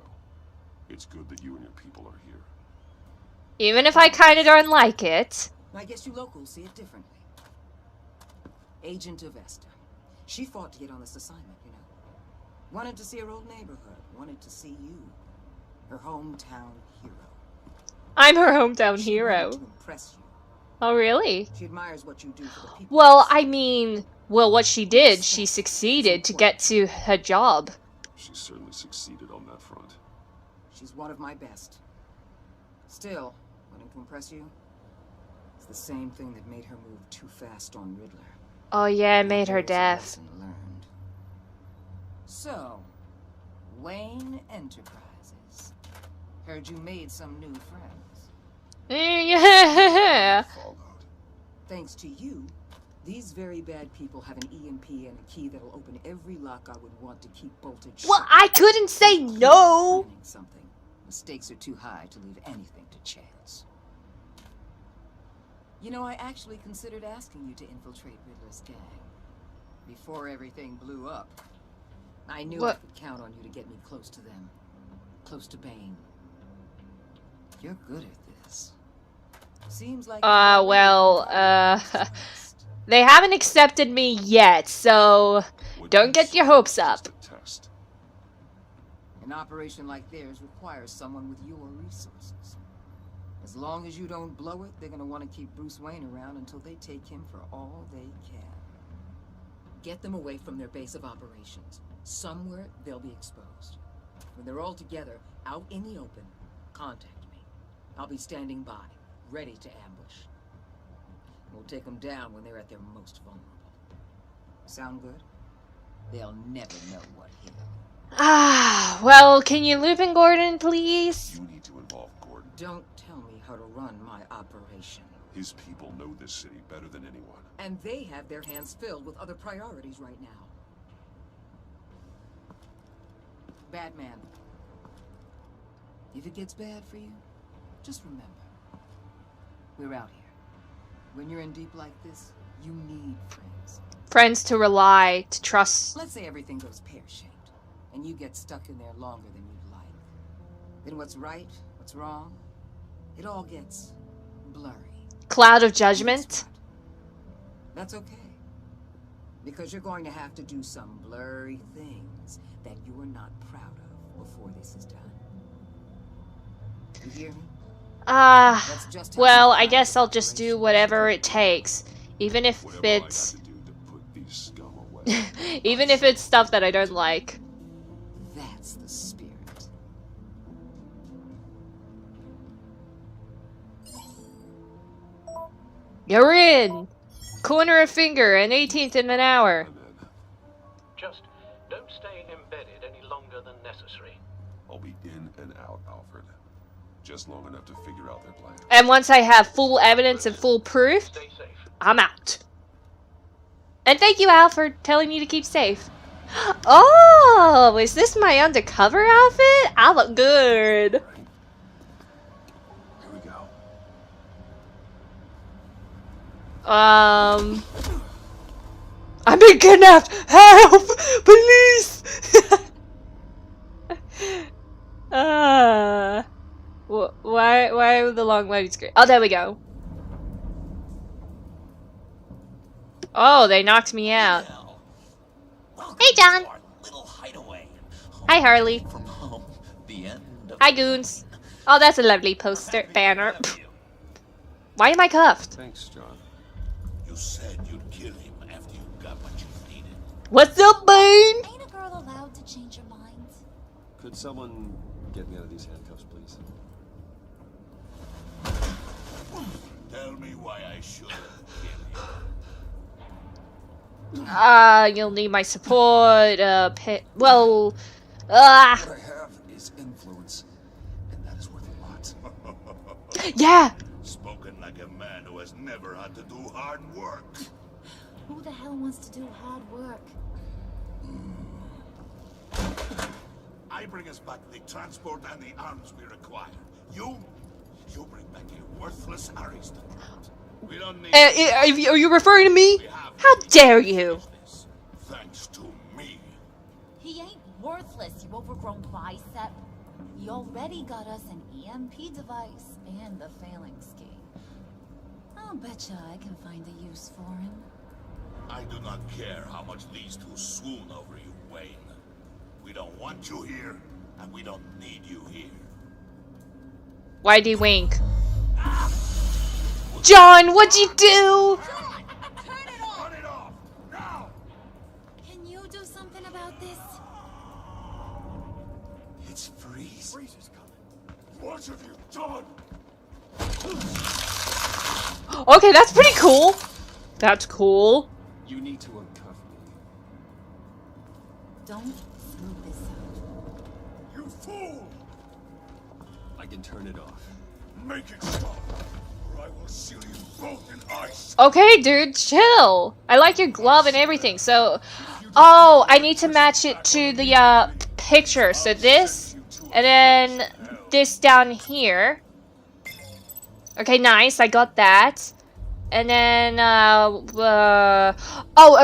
it's good that you and your people are here. Even if I kind of don't like it. I guess you locals see it differently. Agent Avesta. She fought to get on this assignment, you know. Wanted to see her old neighborhood. Wanted to see you. Her hometown hero. I'm her hometown She hero. wanted to impress you. Oh, really? She admires what you do for the people. Well, I mean... Well, what she did, she succeeded to get to her job. She certainly succeeded on that front. She's one of my best. Still, wanting to impress you, it's the same thing that made her move too fast on Riddler. Oh yeah, it made her There's a deaf. lesson learned. So, Wayne Enterprises. Heard you made some new friends. Yeah. Thanks to you, these very bad people have an EMP and a key that'll open every lock I would want to keep bolted shut. Well, I couldn't say no. Planning something. The stakes are too high to leave anything to chance. You know, I actually considered asking you to infiltrate Riddler's gang. Before everything blew up. I knew I could count on you to get me close to them. Close to Bane. You're good at this. Seems like they haven't accepted me yet, so don't get your hopes up. An operation like theirs requires someone with your resources. As long as you don't blow it, they're gonna want to keep Bruce Wayne around until they take him for all they can. Get them away from their base of operations. Somewhere they'll be exposed. When they're all together, out in the open, contact me. I'll be standing by, ready to ambush. We'll take them down when they're at their most vulnerable. Sound good? They'll never know what hit them. Ah, well, can you loop in Gordon, please? You need to involve Gordon. Don't tell me how to run my operation. His people know this city better than anyone. And they have their hands filled with other priorities right now. Batman. If it gets bad for you, just remember, we're out here. When you're in deep like this, you need friends. Friends to rely, to trust. Let's say everything goes pear-shaped, and you get stuck in there longer than you'd like. Then what's right, what's wrong, it all gets blurry. Cloud of judgment? That's okay. Because you're going to have to do some blurry things that you're not proud of before this is done. You hear me? Well, I guess I'll just do whatever it takes. Even if it's... even if it's stuff that I don't like. That's the spirit. You're in! Corner of finger and 18th in an hour. Just don't stay embedded any longer than necessary. I'll be in and out, Alfred. Just long enough to figure out their plan. And once I have full evidence and full proof, I'm out. And thank you, Al, for telling me to keep safe. Oh, is this my undercover outfit? I look good. Here we go. I'm being kidnapped! Help! Please! Why the long loading screen? Oh, there we go. Oh, they knocked me out. Hey, John. Hi, Harley. Hi, Goons. Oh, that's a lovely poster banner. Why am I cuffed? Thanks, John. You said you'd kill him after you got what you needed. What's up, Bane? Ain't a girl allowed to change her mind? Could someone get me out of these handcuffs, please? Tell me why I should kill him. You'll need my support, well, What I have is influence, and that is worth a lot. Yeah! Spoken like a man who has never had to do hard work. Who the hell wants to do hard work? I bring us back the transport and the arms we require. You bring back a worthless aristocrat. We don't need... Are you referring to me? How dare you? Thanks to me. He ain't worthless, you overgrown bicep. He already got us an EMP device and the failing scheme. I'll betcha I can find a use for him. I do not care how much these two swoon over you, Wayne. We don't want you here, and we don't need you here. Why'd he wink? John, what'd you do? Turn it off! Turn it off! Now! Can you do something about this? It's Freeze. Freeze is coming. What have you done? Okay, that's pretty cool. That's cool. You need to uncuff me. Don't screw this up. You fool! I can turn it off. Make it stop, or I will seal you both in ice. Okay, dude, chill. I like your glove and everything, so... Oh, I need to match it to the, picture. So this, and then this down here. Okay, nice, I got that. And then, oh,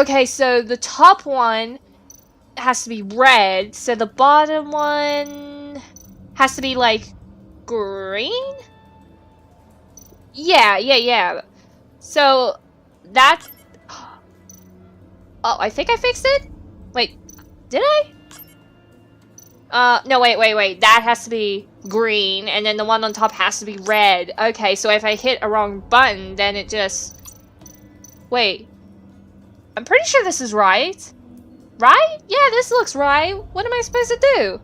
okay, so the top one has to be red, so the bottom one has to be, like, green? Yeah. So, that's... Oh, I think I fixed it? Wait, did I? No, wait. That has to be green, and then the one on top has to be red. Okay, so if I hit a wrong button, then it just... Wait. I'm pretty sure this is right. Right? Yeah, this looks right. What am I supposed to do?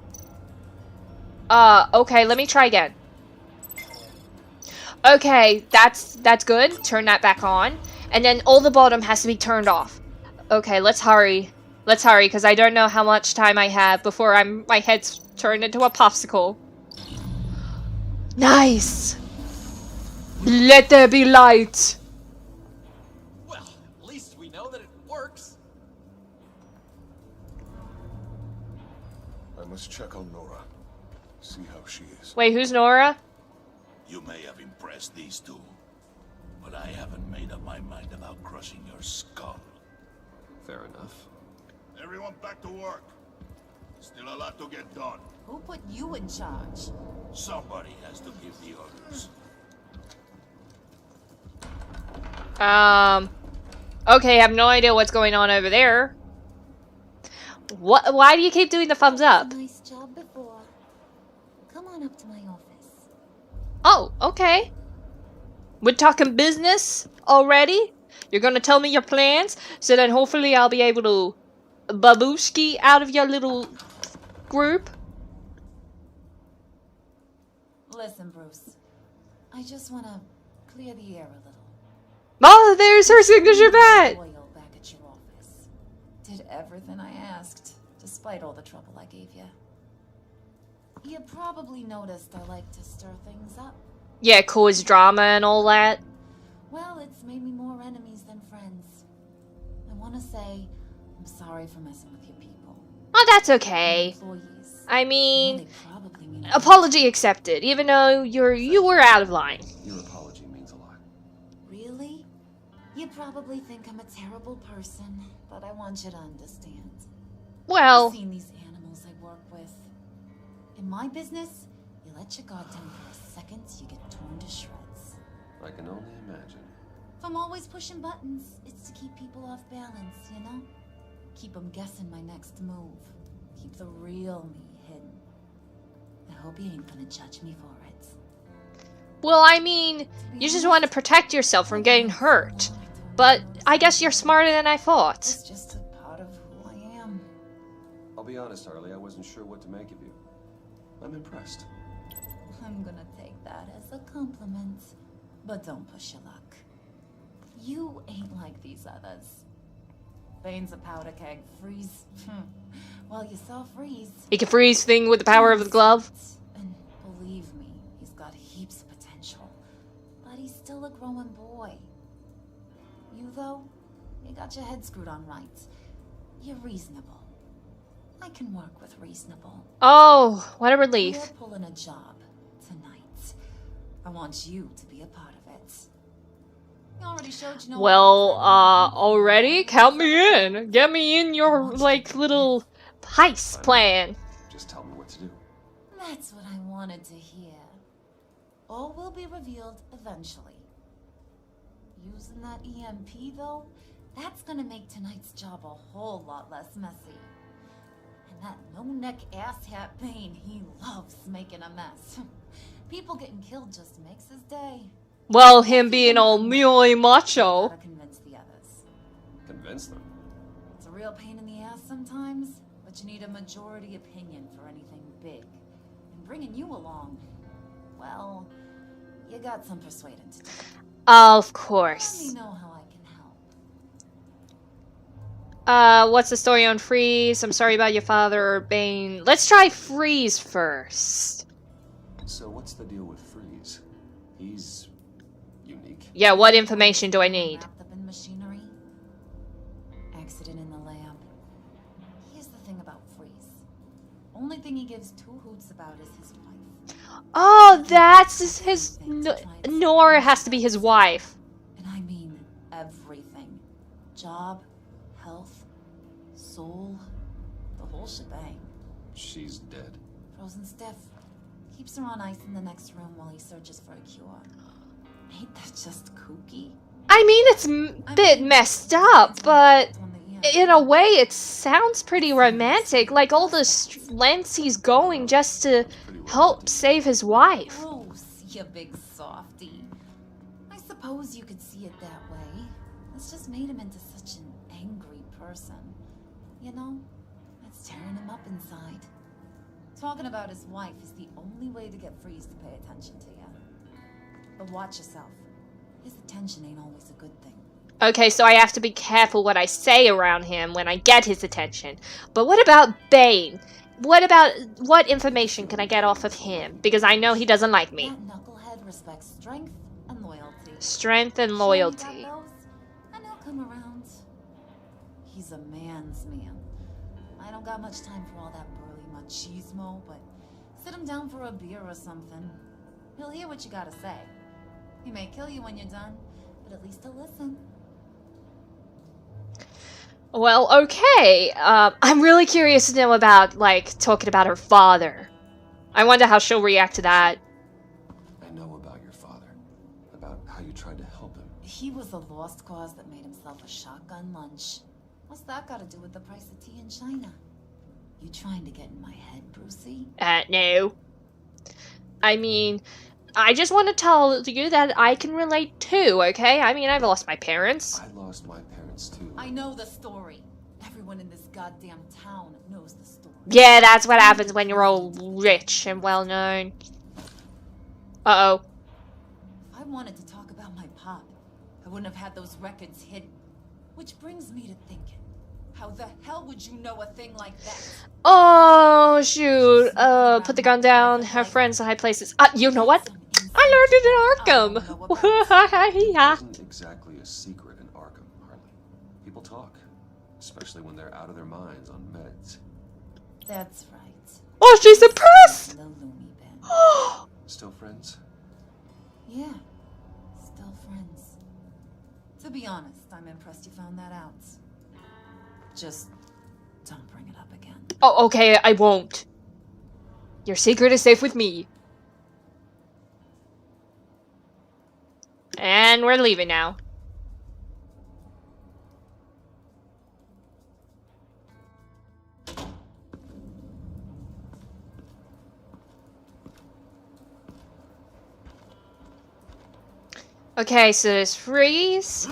Okay, let me try again. Okay, that's good. Turn that back on. And then all the bottom has to be turned off. Okay, let's hurry. Let's hurry, because I don't know how much time I have before my head's turned into a popsicle. Nice! Let there be light! Well, at least we know that it works. I must check on Nora. See how she is. Wait, who's Nora? You may have impressed these two, but I haven't made up my mind about crushing your skull. Fair enough. Everyone back to work. Still a lot to get done. Who put you in charge? Somebody has to give the orders. Okay, I have no idea what's going on over there. What? Why do you keep doing the thumbs up? Nice job before. Come on up to my office. Oh, okay. We're talking business already? You're gonna tell me your plans, so then hopefully I'll be able to babooski out of your little group? Listen, Bruce. I just want to clear the air a little. Oh, there's her signature bat! Loyal back at your office. Did everything I asked, despite all the trouble I gave you. You probably noticed I like to stir things up. Yeah, cause drama and all that. Well, it's made me more enemies than friends. I want to say I'm sorry for messing with your people. Oh, that's okay. Employees. I mean, Probably mean apology accepted, even though you were out of line. Your apology means a lot. Really? You probably think I'm a terrible person, but I want you to understand. Well, I've seen these animals I work with. In my business, you let your guard down for a second, you get torn to shreds. I can only imagine. If I'm always pushing buttons, it's to keep people off balance, you know? Keep them guessing my next move. Keep the real me hidden. I hope you ain't gonna judge me for it. well, I mean, you just want to protect yourself from getting hurt. But I guess you're smarter than I thought. It's just a part of who I am. I'll be honest, Harley, I wasn't sure what to make of you. I'm impressed. I'm gonna take that as a compliment. But don't push your luck. You ain't like these others. Bane's a powder keg. Freeze. Well, you saw Freeze. You can freeze thing with the power of the glove. And believe me, he's got heaps of potential. But he's still a growing boy. You, though, you got your head screwed on right. You're reasonable. I can work with reasonable. Oh, what a relief. We're pulling a job tonight. I want you to be a part of it. You already showed you know. Well, already? Count me in. Get me in your, like, little heist plan. Just tell me what to do. That's what I wanted to hear. All will be revealed eventually. Using that EMP, though, that's gonna make tonight's job a whole lot less messy. And that no-neck asshat Bane, he loves making a mess. People getting killed just makes his day. Well, him being all muley macho. Gotta convince the others. Convince them. It's a real pain in the ass sometimes, but you need a majority opinion for anything big. And bringing you along, well, you got some persuading to do. Of Let course. me know how I can help. What's the story on Freeze? I'm sorry about your father or Bane. Let's try Freeze first. So what's the deal with Freeze? He's unique. Yeah, what information do I need? Wrapped up in machinery. Accident in the lab. Here's the thing about Freeze. Only thing he gives two hoots about is his wife. Oh, that's his... Nora has to be his wife. And I mean everything. Job, health, soul, the whole shebang. She's dead. Frozen stiff. Keeps her on ice in the next room while he searches for a cure. Ain't that just kooky? I mean, it's a bit messed up, but in a way, it sounds pretty romantic. Like all the lengths he's going just to help save his wife. Bruce, you big softy. I suppose you could see it that way. It's just made him into such an angry person. You know, it's tearing him up inside. Talking about his wife is the only way to get Freeze to pay attention to you. But watch yourself. His attention ain't always a good thing. Okay, so I have to be careful what I say around him when I get his attention. But what about Bane? What information can I get off of him? Because I know he doesn't like me. That knucklehead respects strength and loyalty. Strength and loyalty. And he'll come around. He's a man's man. I don't got much time for all that burly machismo, but sit him down for a beer or something. He'll hear what you gotta say. He may kill you when you're done, but at least he'll listen. Well, okay. I'm really curious to know about, like, talking about her father. I wonder how she'll react to that. I know about your father. About how you tried to help him. He was a lost cause that made himself a shotgun lunch. What's that got to do with the price of tea in China? You trying to get in my head, Brucey? No. I mean, I just want to tell you that I can relate too, okay? I mean, I've lost my parents. I lost my parents too. I know the story. Everyone in this goddamn town knows the story. Yeah, that's what happens when you're all rich and well-known. Uh-oh. If I wanted to talk about my pop, I wouldn't have had those records hidden. Which brings me to thinking, how the hell would you know a thing like that? Oh, shoot. Put the gun down. Have friends in high places. You know what? I learned it in Arkham. It isn't exactly a secret in Arkham, Harley. People talk, especially when they're out of their minds on meds. That's right. Oh, she's impressed! The loony bin. Still friends? Yeah, still friends. To be honest, I'm impressed you found that out. Just don't bring it up again. Oh, okay, I won't. Your secret is safe with me. And we're leaving now. Okay, so there's Freeze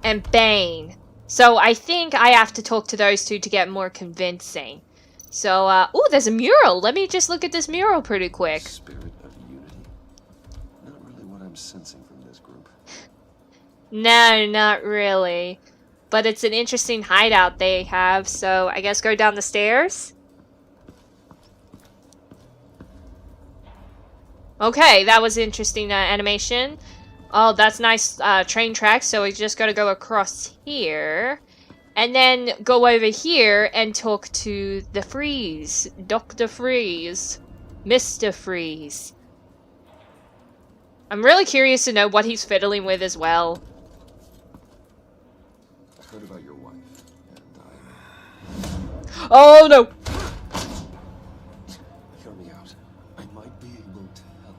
and Bane. So I think I have to talk to those two to get more convincing. So, ooh, there's a mural. Let me just look at this mural pretty quick. Spirit of unity. Not really what I'm sensing from this group. No, not really. But it's an interesting hideout they have, so I guess go down the stairs. Okay, that was interesting animation. Oh, that's nice train tracks, so we just gotta go across here. And then go over here and talk to the Freeze. Dr. Freeze. Mr. Freeze. I'm really curious to know what he's fiddling with as well. I heard about your wife, and Oh, no! hear me out. I might be able to help.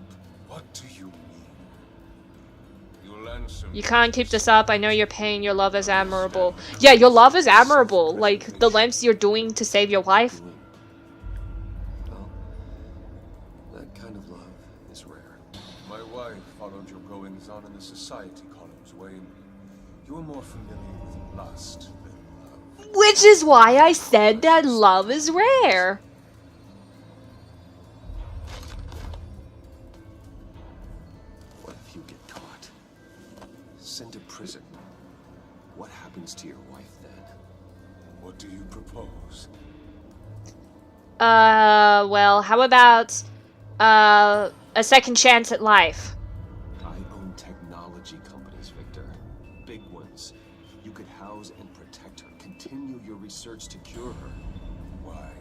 What do you mean? You'll answer me. You can't keep this up. I know your pain. Your love is admirable. Yeah, your love is admirable. Like, the lengths you're doing to save your wife. Well, that kind of love is rare. My wife followed your goings-on in the society columns, Wayne. You are more familiar with lust than love. Which is why I said that love is rare. What if you get caught? Sent to prison. What happens to your wife then? What do you propose? Well, how about, a second chance at life? I own technology companies, Victor. Big ones. You could house and protect her. Continue your research to cure her. Why?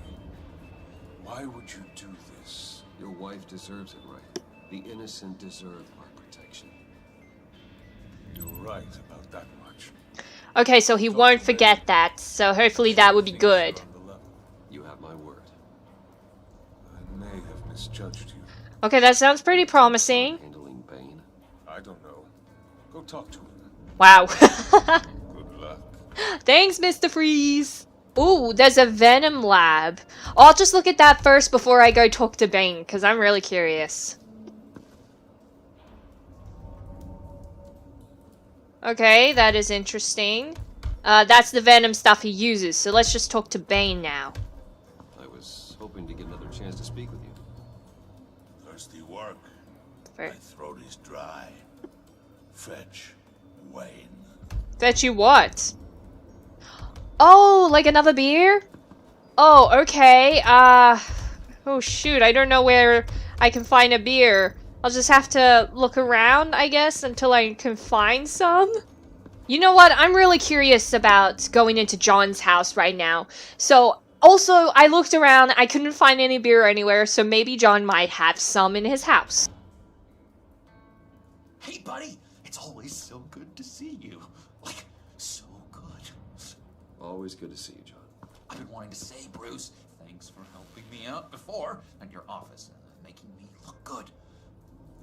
Why would you do this? Your wife deserves it, right? The innocent deserve our protection. You're right about that much. Okay, so he won't forget that, so hopefully that would be good. You have my word. I may have misjudged you. Okay, that sounds pretty promising. Handling Bane? I don't know. Go talk to him. Wow. Good luck. Thanks, Mr. Freeze. Ooh, there's a Venom lab. I'll just look at that first before I go talk to Bane, because I'm really curious. Okay, that is interesting. That's the Venom stuff he uses, so let's just talk to Bane now. I was hoping to get another chance to speak with you. Thirsty work. Fair. My throat is dry. Fetch Wayne. Fetch you what? Oh, like another beer? Oh, okay. Oh shoot, I don't know where I can find a beer. I'll just have to look around, I guess, until I can find some. You know what? I'm really curious about going into John's house right now. So, also, I looked around. I couldn't find any beer anywhere, so maybe John might have some in his house. Hey, buddy. It's always so good to see you. Like, so good. Always good to see you, John. I've been wanting to say, Bruce, thanks for helping me out before at your office, making me look good.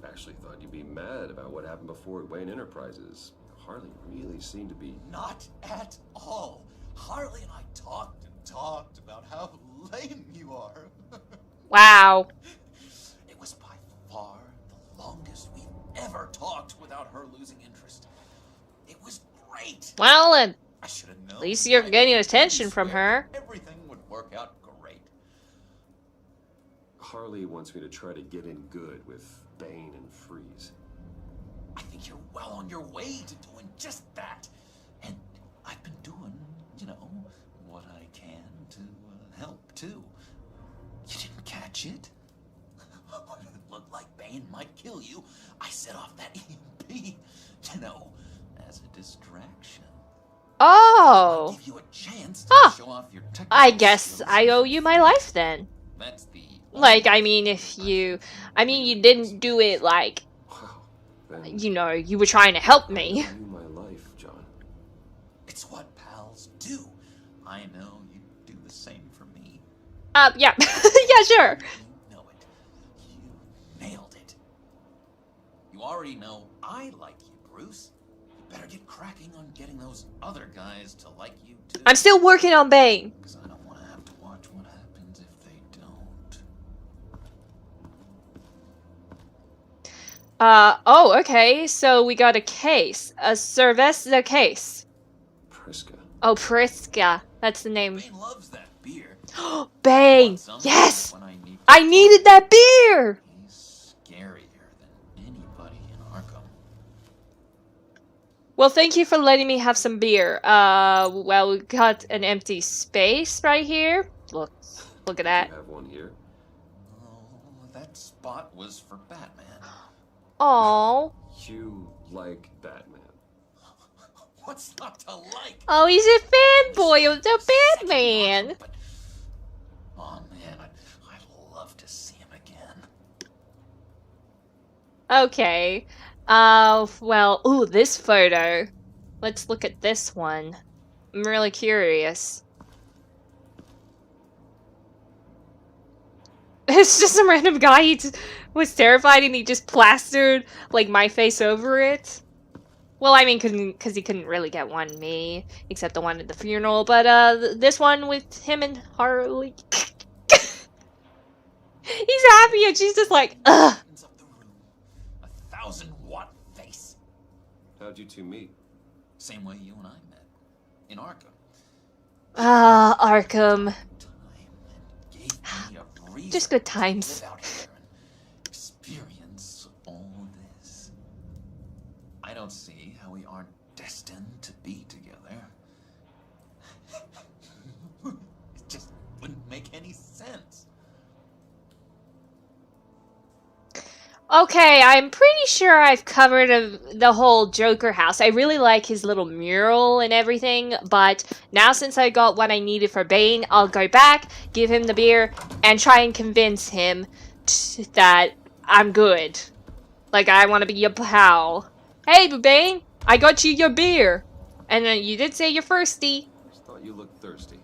Actually thought you'd be mad about what happened before at Wayne Enterprises. Harley really seemed to be... Not at all. Harley and I talked and talked about how lame you are. Wow. It was by far the longest we've ever talked without her losing interest. It was great. Well, I should have known. at least you're getting attention from her. Everything would work out great. Harley wants me to try to get in good with Bane and Freeze. I think you're well on your way to doing just that. And I've been doing, you know, what I can to help, too. You didn't catch it? When it looked like Bane might kill you, I set off that EMP, you know, as a distraction. Oh. Give you a chance to show off your technical I guess skills. I owe you my life then. That's the... Like, I mean, you didn't do it like, Then you know, you were trying to help me. I owe you my life, John. It's what pals do. I know you do the same for me. Yeah. Yeah, sure. You know it. You nailed it. You already know I like you, Bruce. You better get cracking on getting those other guys to like you, too. I'm still working on Bane. Because I don't want to have to watch what happens if they don't. Oh, okay, so we got a case. A Sylvester case. Priska. Oh, Priska. That's the name. Bane loves that beer. Bane! Want some? Yes! When I need to I needed that beer! He's scarier than anybody in Arkham. Well, thank you for letting me have some beer. Well, we got an empty space right here. Look at that. You have one here. Oh, that spot was for Batman. Oh. You like Batman. What's not to like? Oh, he's a fanboy of the Batman. But, oh man, I'd love to see him again. Okay. Well, ooh, this photo. Let's look at this one. I'm really curious. It's just some random guy he was terrified and he just plastered, like, my face over it. Well, I mean, because he couldn't really get one me, except the one at the funeral, but, this one with him and Harley. He's happy and she's just like, ugh. Up the room. 1,000-watt face. How'd you two meet? Same way you and I met. In Arkham. Ah, Arkham. Gave me a reason Just good to times. live out here and experience all this. I don't see how we aren't destined to be together. It just wouldn't make any sense. Okay, I'm pretty sure I've covered the whole Joker house. I really like his little mural and everything, but now since I got what I needed for Bane, I'll go back, give him the beer, and try and convince him that I'm good. Like, I want to be your pal. Hey, Bane, I got you your beer. And you did say you're thirsty. I just thought you looked thirsty.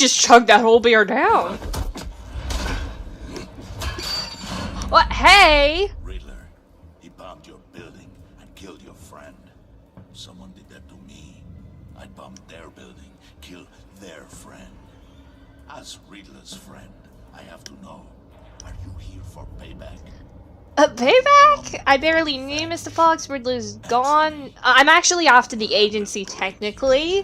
just chug that whole beer down. What? Hey! Riddler, he bombed your building and killed your friend. Someone did that to me. I bombed their building, killed their friend. As Riddler's friend, I have to know, are you here for payback? Payback? I barely knew Mr. Fox. Riddler's gone. I'm actually after the agency, technically.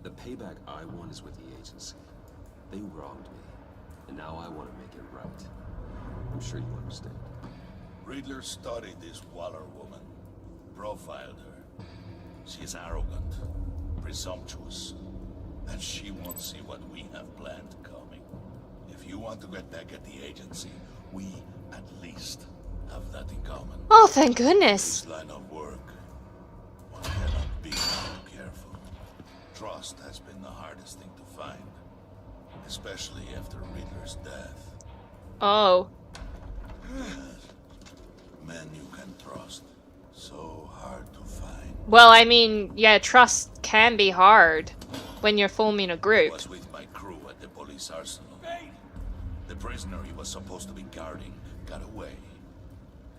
The payback I want is with the agency. They wronged me, and now I want to make it right. I'm sure you understand. Riddler studied this Waller woman, profiled her. She's arrogant, presumptuous, and she won't see what we have planned coming. If you want to get back at the agency, we at least have that in common. Oh, thank goodness. This line of work, one cannot be too careful. Trust has been the hardest thing to find, especially after Riddler's death. Oh. Men you can trust, so hard to find. Well, I mean, yeah, trust can be hard when you're forming a group. I was with my crew at the police arsenal. The prisoner he was supposed to be guarding got away.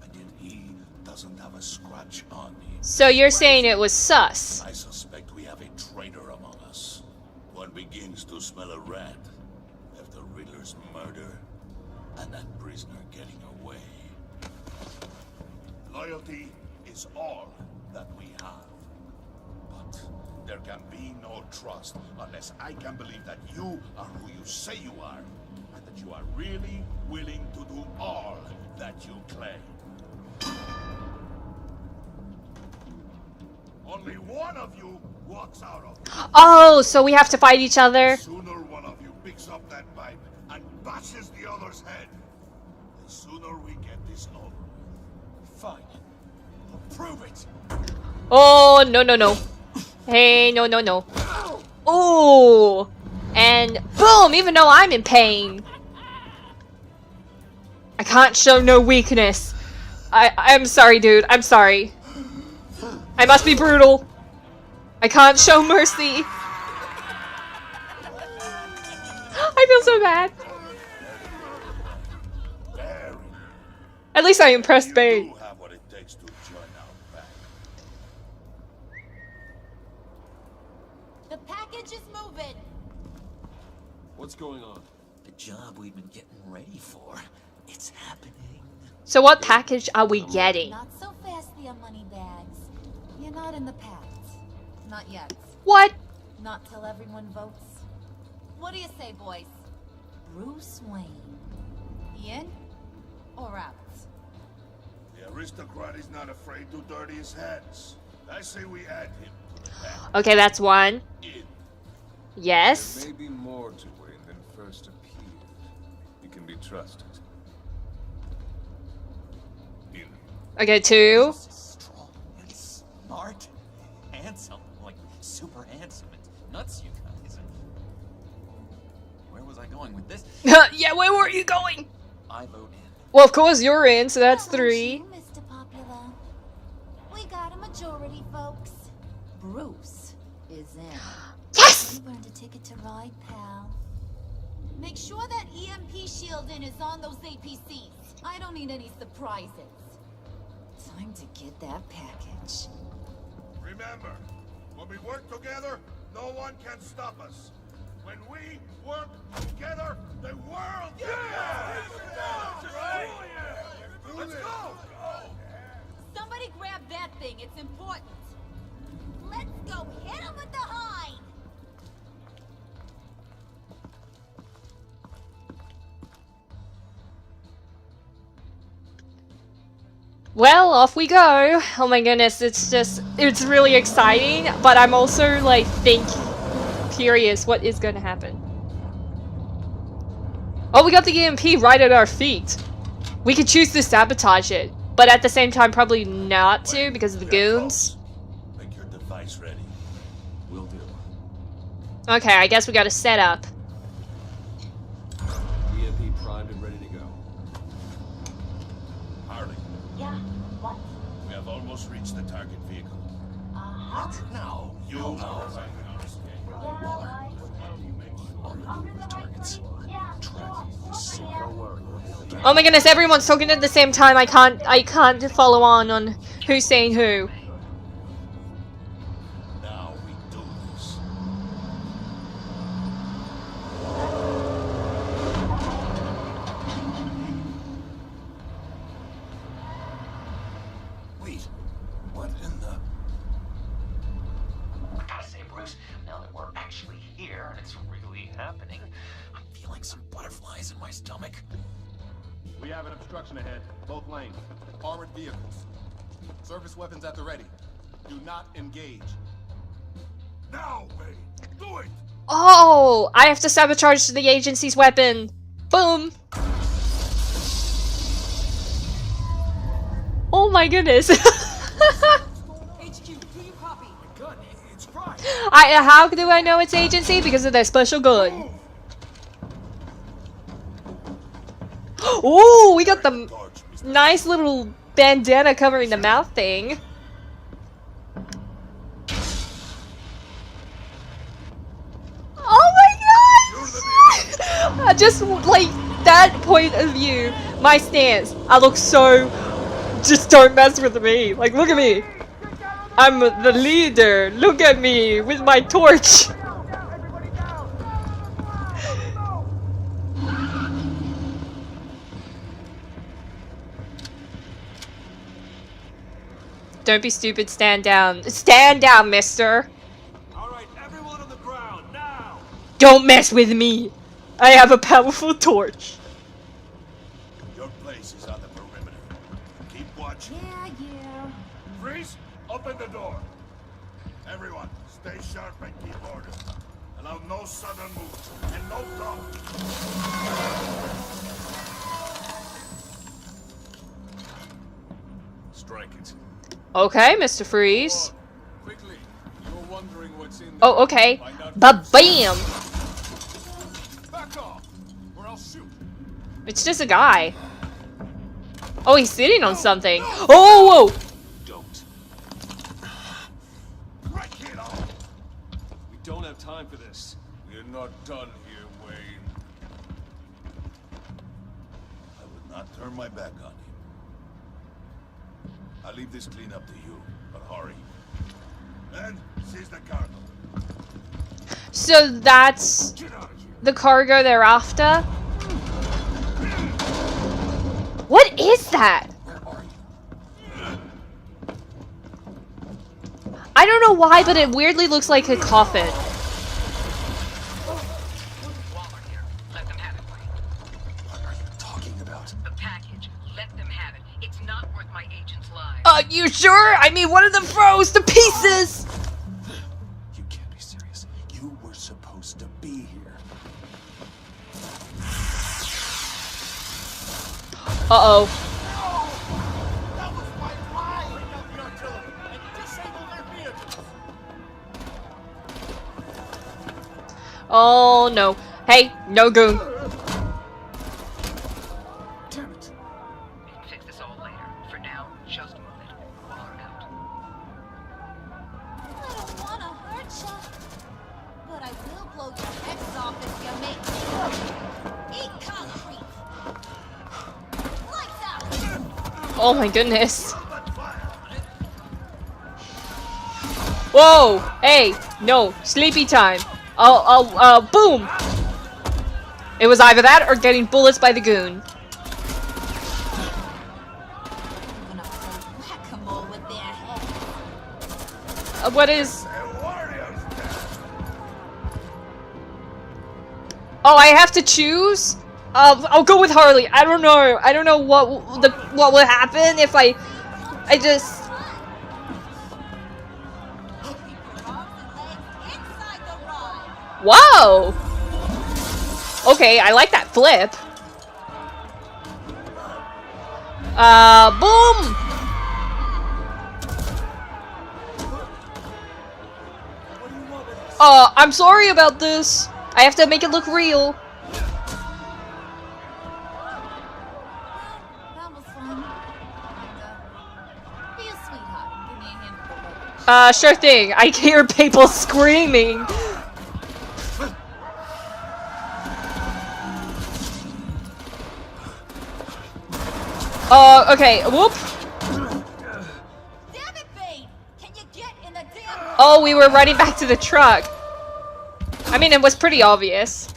And yet he doesn't have a scratch on him. So you're saying it was sus? I suspect we have a traitor among us. One begins to smell a rat after Riddler's murder and that prisoner getting away. Loyalty is all that we have. But there can be no trust unless I can believe that you are who you say you are, and that you are really willing to do all that you claim. Only one of you walks out of it. Oh, so we have to fight each other? The sooner one of you picks up that pipe and bashes the other's head, the sooner we get this over with. Fine. I'll prove it. Oh, no, no, no. Hey, no, no, no. Ooh. And boom, even though I'm in pain. I can't show no weakness. I'm sorry, dude. I'm sorry. I must be brutal. I can't show mercy. I feel so bad. At least I impressed Bane. You have what it takes to join our pack. The package is moving. What's going on? The job we've been getting ready for. It's happening. So what package are we getting? Not so fast, the money bags. You're not in the pact. Not yet. What? Not till everyone votes. What do you say, boys? Bruce Wayne. In or out? The aristocrat is not afraid to dirty his hands. I say we add him to the pack. Okay, that's one. In. Yes. There may be more to Wayne than first appeared. You can be trusted. In. Okay, two. Strong and smart, handsome, like super handsome. It's nuts, you guys. Where was I going with this? Yeah, where were you going? I vote in. Well, of course you're in, so that's three. You, Mr. Popular. We got a majority, folks. Bruce is in. Yes! You earned a ticket to ride, pal. Make sure that EMP shielding is on those APCs. I don't need any surprises. Time to get that package. Remember, when we work together, no one can stop us. When we work together, the world can Let's go! Somebody grab that thing. It's important. Let's go hit him with the hind. Well, off we go. Oh my goodness, it's really exciting, but I'm also like curious what is going to happen. Oh, we got the EMP right at our feet. We could choose to sabotage it, but at the same time probably not to because of the goons. Make your device ready. Will do. Okay, I guess we got to set up. EMP primed and ready to go. Harley, Yeah, what? we have almost reached the target vehicle. Uh-huh. No, you know. Yeah, right. Targets. Oh my goodness, everyone's talking at the same time. I can't follow on who's saying who. Now we do this. Wait, what in the... I gotta say, Bruce, now that we're actually here and it's really happening, I'm feeling some butterflies in my stomach. We have an obstruction ahead, both lanes. Armored vehicles. Service weapons at the ready. Do not engage. Now, Wayne, do it! Oh, I have to sabotage the agency's weapon. Boom. Oh my goodness. How do I know it's agency? Because of their special gun. Ooh, we got the nice little bandana covering the mouth thing. Oh my god! Just like that point of view, my stance. I look so. Just don't mess with me. Like, look at me. I'm the leader. Look at me with my torch. Don't be stupid, stand down. Stand down, mister! Alright, everyone on the ground, now! Don't mess with me! I have a powerful torch. Your place is on the perimeter. Keep watching. Yeah. Freeze, open the door. Everyone, stay sharp and keep order. Allow no sudden moves, and no talk. Strike it. Okay, Mr. Freeze. Quickly, you're wondering what's in there. Oh, okay. Ba-bam! Back off, or I'll shoot. It's just a guy. Oh, he's sitting on something. Oh, whoa! Don't. Right, kiddo. We don't have time for this. We're not done here, Wayne. I would not turn my back on you. I'll leave this clean up to you, but hurry. And seize the cargo. So that's the cargo they're after? What is that? I don't know why, but it weirdly looks like a coffin. Let them have it, Wayne. What are you talking about? The package. Let them have it. It's not worth my agent's lives. You sure? I mean, one of them froze to pieces! You can't be serious. You were supposed to be here. Uh-oh. That was my lie! Bring out the artillery and disable their vehicles! Oh, no. Hey, no goon. Damn it. We can fix this all later. For now, just move it. Waller out. I don't wanna hurt ya, but I will blow your heads off if you make me. Eat concrete. Lights out. Oh my goodness. Whoa! Hey! No! Sleepy time! Boom! It was either that or getting bullets by the goon. I'm gonna play whack-a-mole with their heads. What is... Oh, I have to choose? I'll go with Harley. I don't know. I don't know what will happen if I just... Whoa! Okay, I like that flip. Boom! I'm sorry about this. I have to make it look real. That was fun. Be a sweetheart and give me a hand with the luggage. Sure thing. I hear people screaming. Okay, whoop. Damn it, Bane! Can you get in the damn... Oh, we were running back to the truck. I mean, it was pretty obvious.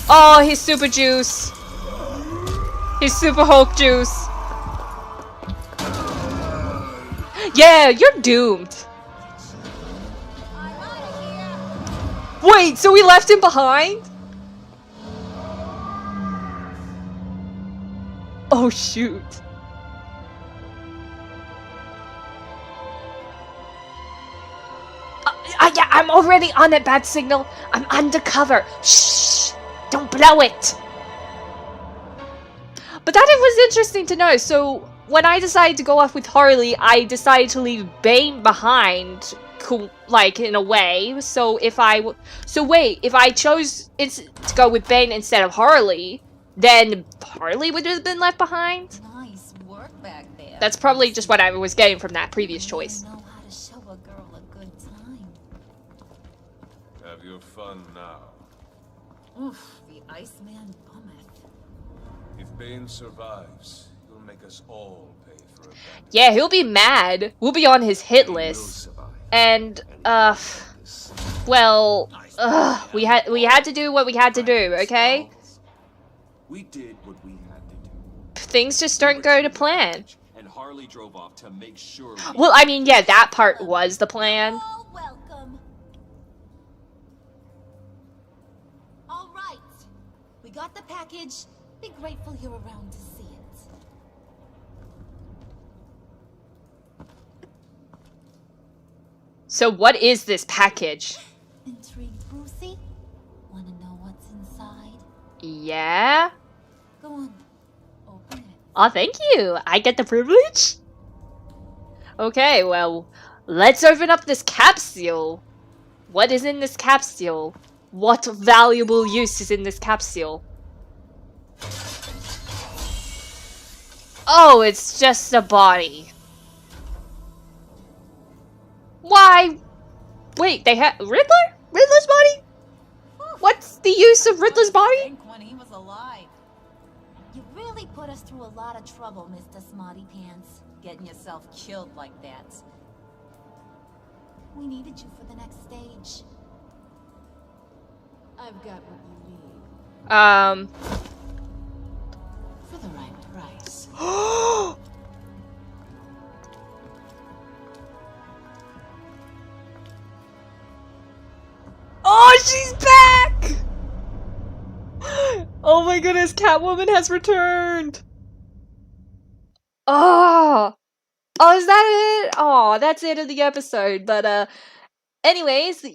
Oh, he's super juice. He's super Hulk juice. Yeah, you're doomed. Wait, so we left him behind? Oh, shoot. Yeah, I'm already on it, bad signal. I'm undercover. Shh, don't blow it. But that it was interesting to know. So when I decided to go off with Harley, I decided to leave Bane behind, like in a way. So if if I chose to go with Bane instead of Harley, then Harley would have been left behind. Nice work back there. That's probably just what I was getting from that previous choice. Know how to show a girl a good time. Have your fun now. Oof, the Iceman bummeth. If Bane survives, he'll make us all pay for it. Yeah, he'll be mad. We'll be on his hit list. And well, we had to do what we had to do, okay? We did what we had to do. Things just don't go to plan. And Harley drove off to make sure Well, I mean, yeah, that part was the plan. Oh, welcome. All right, we got the package. Be grateful you're around to see it. So what is this package? Intrigued, Brucey? Wanna know what's inside? Yeah? Go on, open it. Oh, thank you. I get the privilege? Okay, well, let's open up this capsule. What is in this capsule? What valuable use is in this capsule? Oh, it's just a body. Why? Wait, they have Riddler? Riddler's body? What's the use of Riddler's body? Think when he was alive. You really put us through a lot of trouble, Mr. Smarty Pants. Getting yourself killed like that. We needed you for the next stage. I've got what you need. For the right price. Oh, she's back! Oh my goodness, Catwoman has returned! Oh! Oh, is that it? Oh, that's the end of the episode. But, anyways,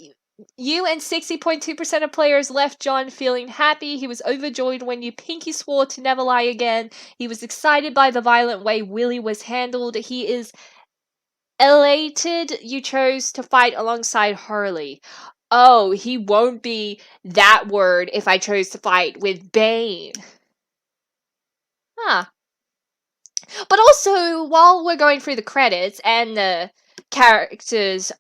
you and 60.2% of players left John feeling happy. He was overjoyed when you pinky swore to never lie again. He was excited by the violent way Willie was handled. He is elated you chose to fight alongside Harley. Oh, he won't be that word if I chose to fight with Bane. Huh. But also, while we're going through the credits and the characters'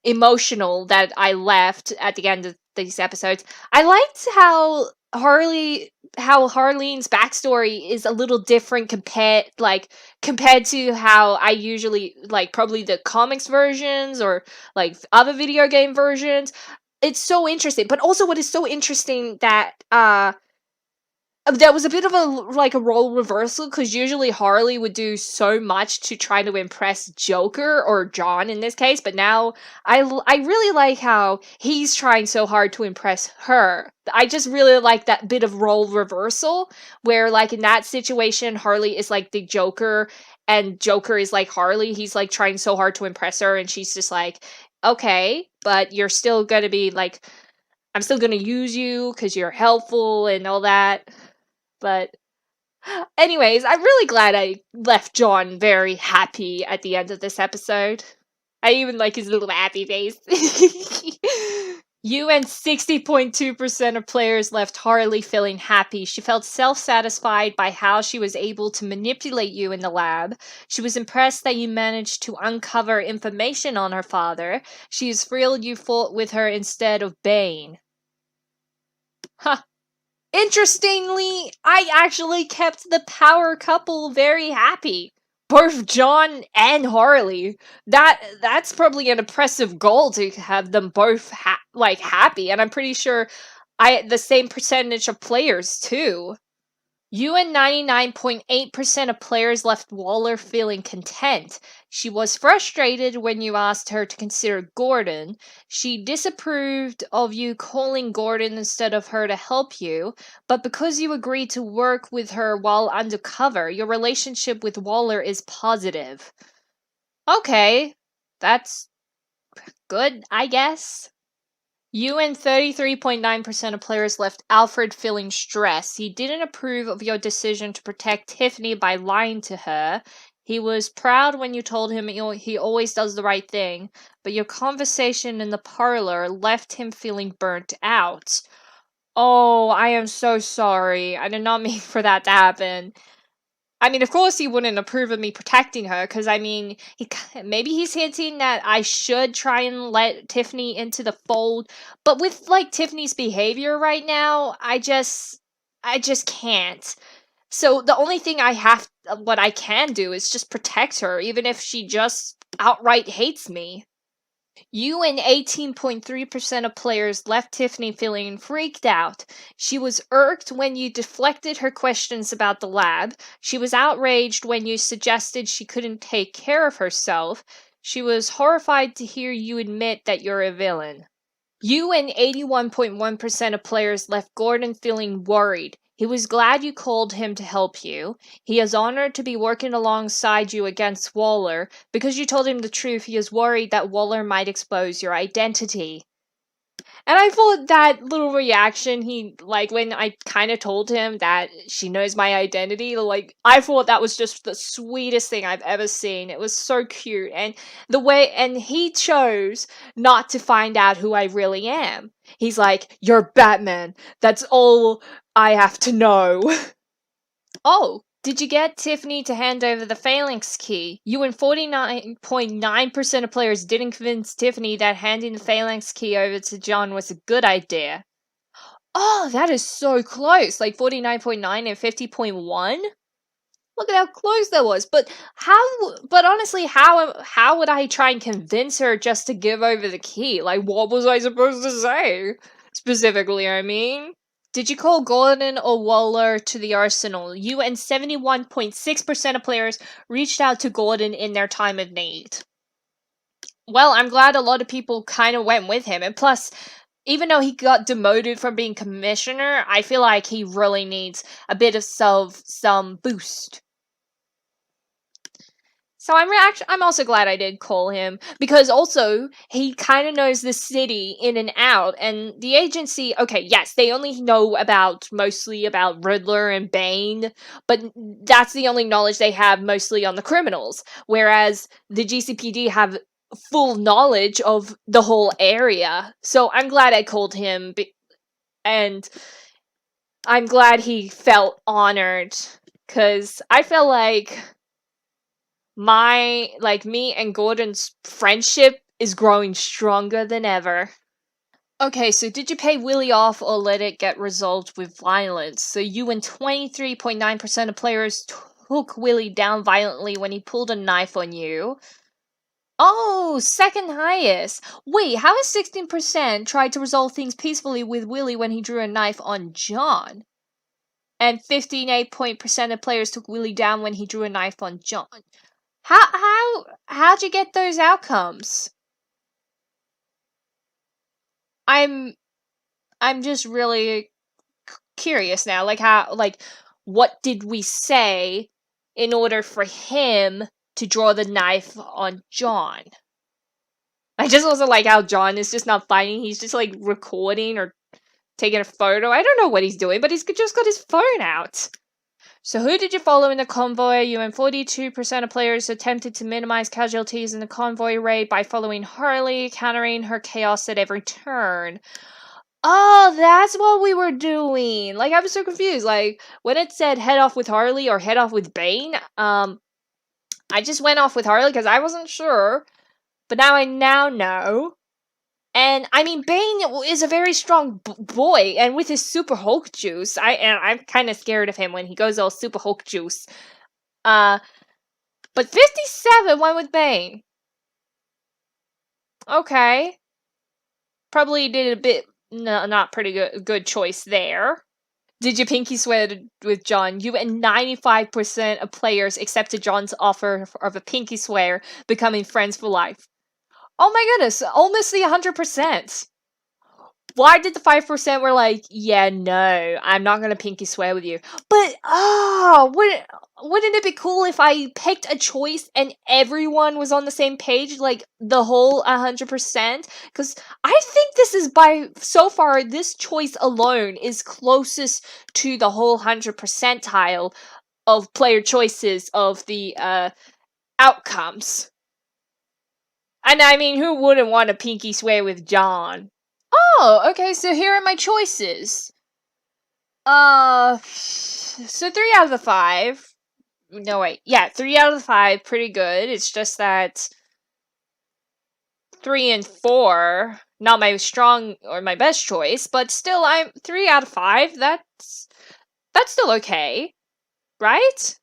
emotional that I left at the end of these episodes, I liked how Harleen's backstory is a little different compared to how I usually probably the comics versions or like other video game versions. It's so interesting. But also what is so interesting that was a bit of a role reversal, because usually Harley would do so much to try to impress Joker or John in this case, but now I really like how he's trying so hard to impress her. I just really like that bit of role reversal where in that situation Harley is like the Joker and Joker is like Harley. He's trying so hard to impress her and she's just like, okay, but you're still gonna be I'm still gonna use you because you're helpful and all that. But anyways, I'm really glad I left John very happy at the end of this episode. I even like his little happy face. You and 60.2% of players left Harley feeling happy. She felt self-satisfied by how she was able to manipulate you in the lab. She was impressed that you managed to uncover information on her father. She is thrilled you fought with her instead of Bane. Huh. Interestingly, I actually kept the power couple very happy. Both John and Harley. That's probably an impressive goal to have them both happy, and I'm pretty sure the same percentage of players too. You and 99.8% of players left Waller feeling content. She was frustrated when you asked her to consider Gordon. She disapproved of you calling Gordon instead of her to help you. But because you agreed to work with her while undercover, your relationship with Waller is positive. Okay, that's good, I guess. You and 33.9% of players left Alfred feeling stressed. He didn't approve of your decision to protect Tiffany by lying to her. He was proud when you told him he always does the right thing, but your conversation in the parlor left him feeling burnt out. Oh, I am so sorry. I did not mean for that to happen. I mean, of course he wouldn't approve of me protecting her, because, I mean, maybe he's hinting that I should try and let Tiffany into the fold, but with, like, Tiffany's behavior right now, I just can't. So the only thing what I can do is just protect her, even if she just outright hates me. You and 18.3% of players left Tiffany feeling freaked out. She was irked when you deflected her questions about the lab. She was outraged when you suggested she couldn't take care of herself. She was horrified to hear you admit that you're a villain. You and 81.1% of players left Gordon feeling worried. He was glad you called him to help you. He is honored to be working alongside you against Waller. Because you told him the truth, he is worried that Waller might expose your identity. And I thought that little reaction when I kind of told him that she knows my identity, I thought that was just the sweetest thing I've ever seen. It was so cute. And he chose not to find out who I really am. He's like, "You're Batman. That's all I have to know." Oh, did you get Tiffany to hand over the phalanx key? You and 49.9% of players didn't convince Tiffany that handing the phalanx key over to John was a good idea. Oh, that is so close. 49.9 and 50.1? Look at how close that was. But honestly, how would I try and convince her just to give over the key? What was I supposed to say? Specifically, I mean. Did you call Gordon or Waller to the arsenal? You and 71.6% of players reached out to Gordon in their time of need. Well, I'm glad a lot of people kind of went with him. And plus, even though he got demoted from being commissioner, I feel like he really needs a bit of some boost. So I'm also glad I did call him, because also he kind of knows the city in and out, and the agency, okay, yes, they only know mostly about Riddler and Bane, but that's the only knowledge they have mostly on the criminals, whereas the GCPD have full knowledge of the whole area. So I'm glad I called him, and I'm glad he felt honored, because I felt like me and Gordon's friendship is growing stronger than ever. Okay, so did you pay Willie off or let it get resolved with violence? So you and 23.9% of players took Willie down violently when he pulled a knife on you. Oh, second highest. Wait, how has 16% tried to resolve things peacefully with Willie when he drew a knife on John? And 15.8% of players took Willie down when he drew a knife on John. How'd you get those outcomes? I'm just really curious now. What did we say in order for him to draw the knife on John? I just also like how John is just not fighting. He's just recording or taking a photo. I don't know what he's doing, but he's just got his phone out. So who did you follow in the convoy? You and 42% of players attempted to minimize casualties in the convoy raid by following Harley, countering her chaos at every turn. Oh, that's what we were doing. I was so confused. When it said head off with Harley or head off with Bane, I just went off with Harley because I wasn't sure. But now I know. And I mean, Bane is a very strong boy, and with his Super Hulk juice, I'm kind of scared of him when he goes all Super Hulk juice. But 57 went with Bane. Okay, probably did a bit not pretty good choice there. Did you pinky swear with John? You and 95% of players accepted John's offer of a pinky swear, becoming friends for life. Oh my goodness, almost the 100%. Why did the 5% were like, yeah, no, I'm not gonna pinky swear with you? But, wouldn't it be cool if I picked a choice and everyone was on the same page, like, the whole 100%? Because I think this is so far, this choice alone is closest to the whole 100 percentile of player choices of the, outcomes. And I mean, who wouldn't want to pinky swear with John? Oh, okay, so here are my choices. So 3 out of the 5. No, wait. Yeah, 3 out of the 5, pretty good. It's just that 3 and 4, not my strong or my best choice, but still, I'm 3 out of 5. That's still okay, right?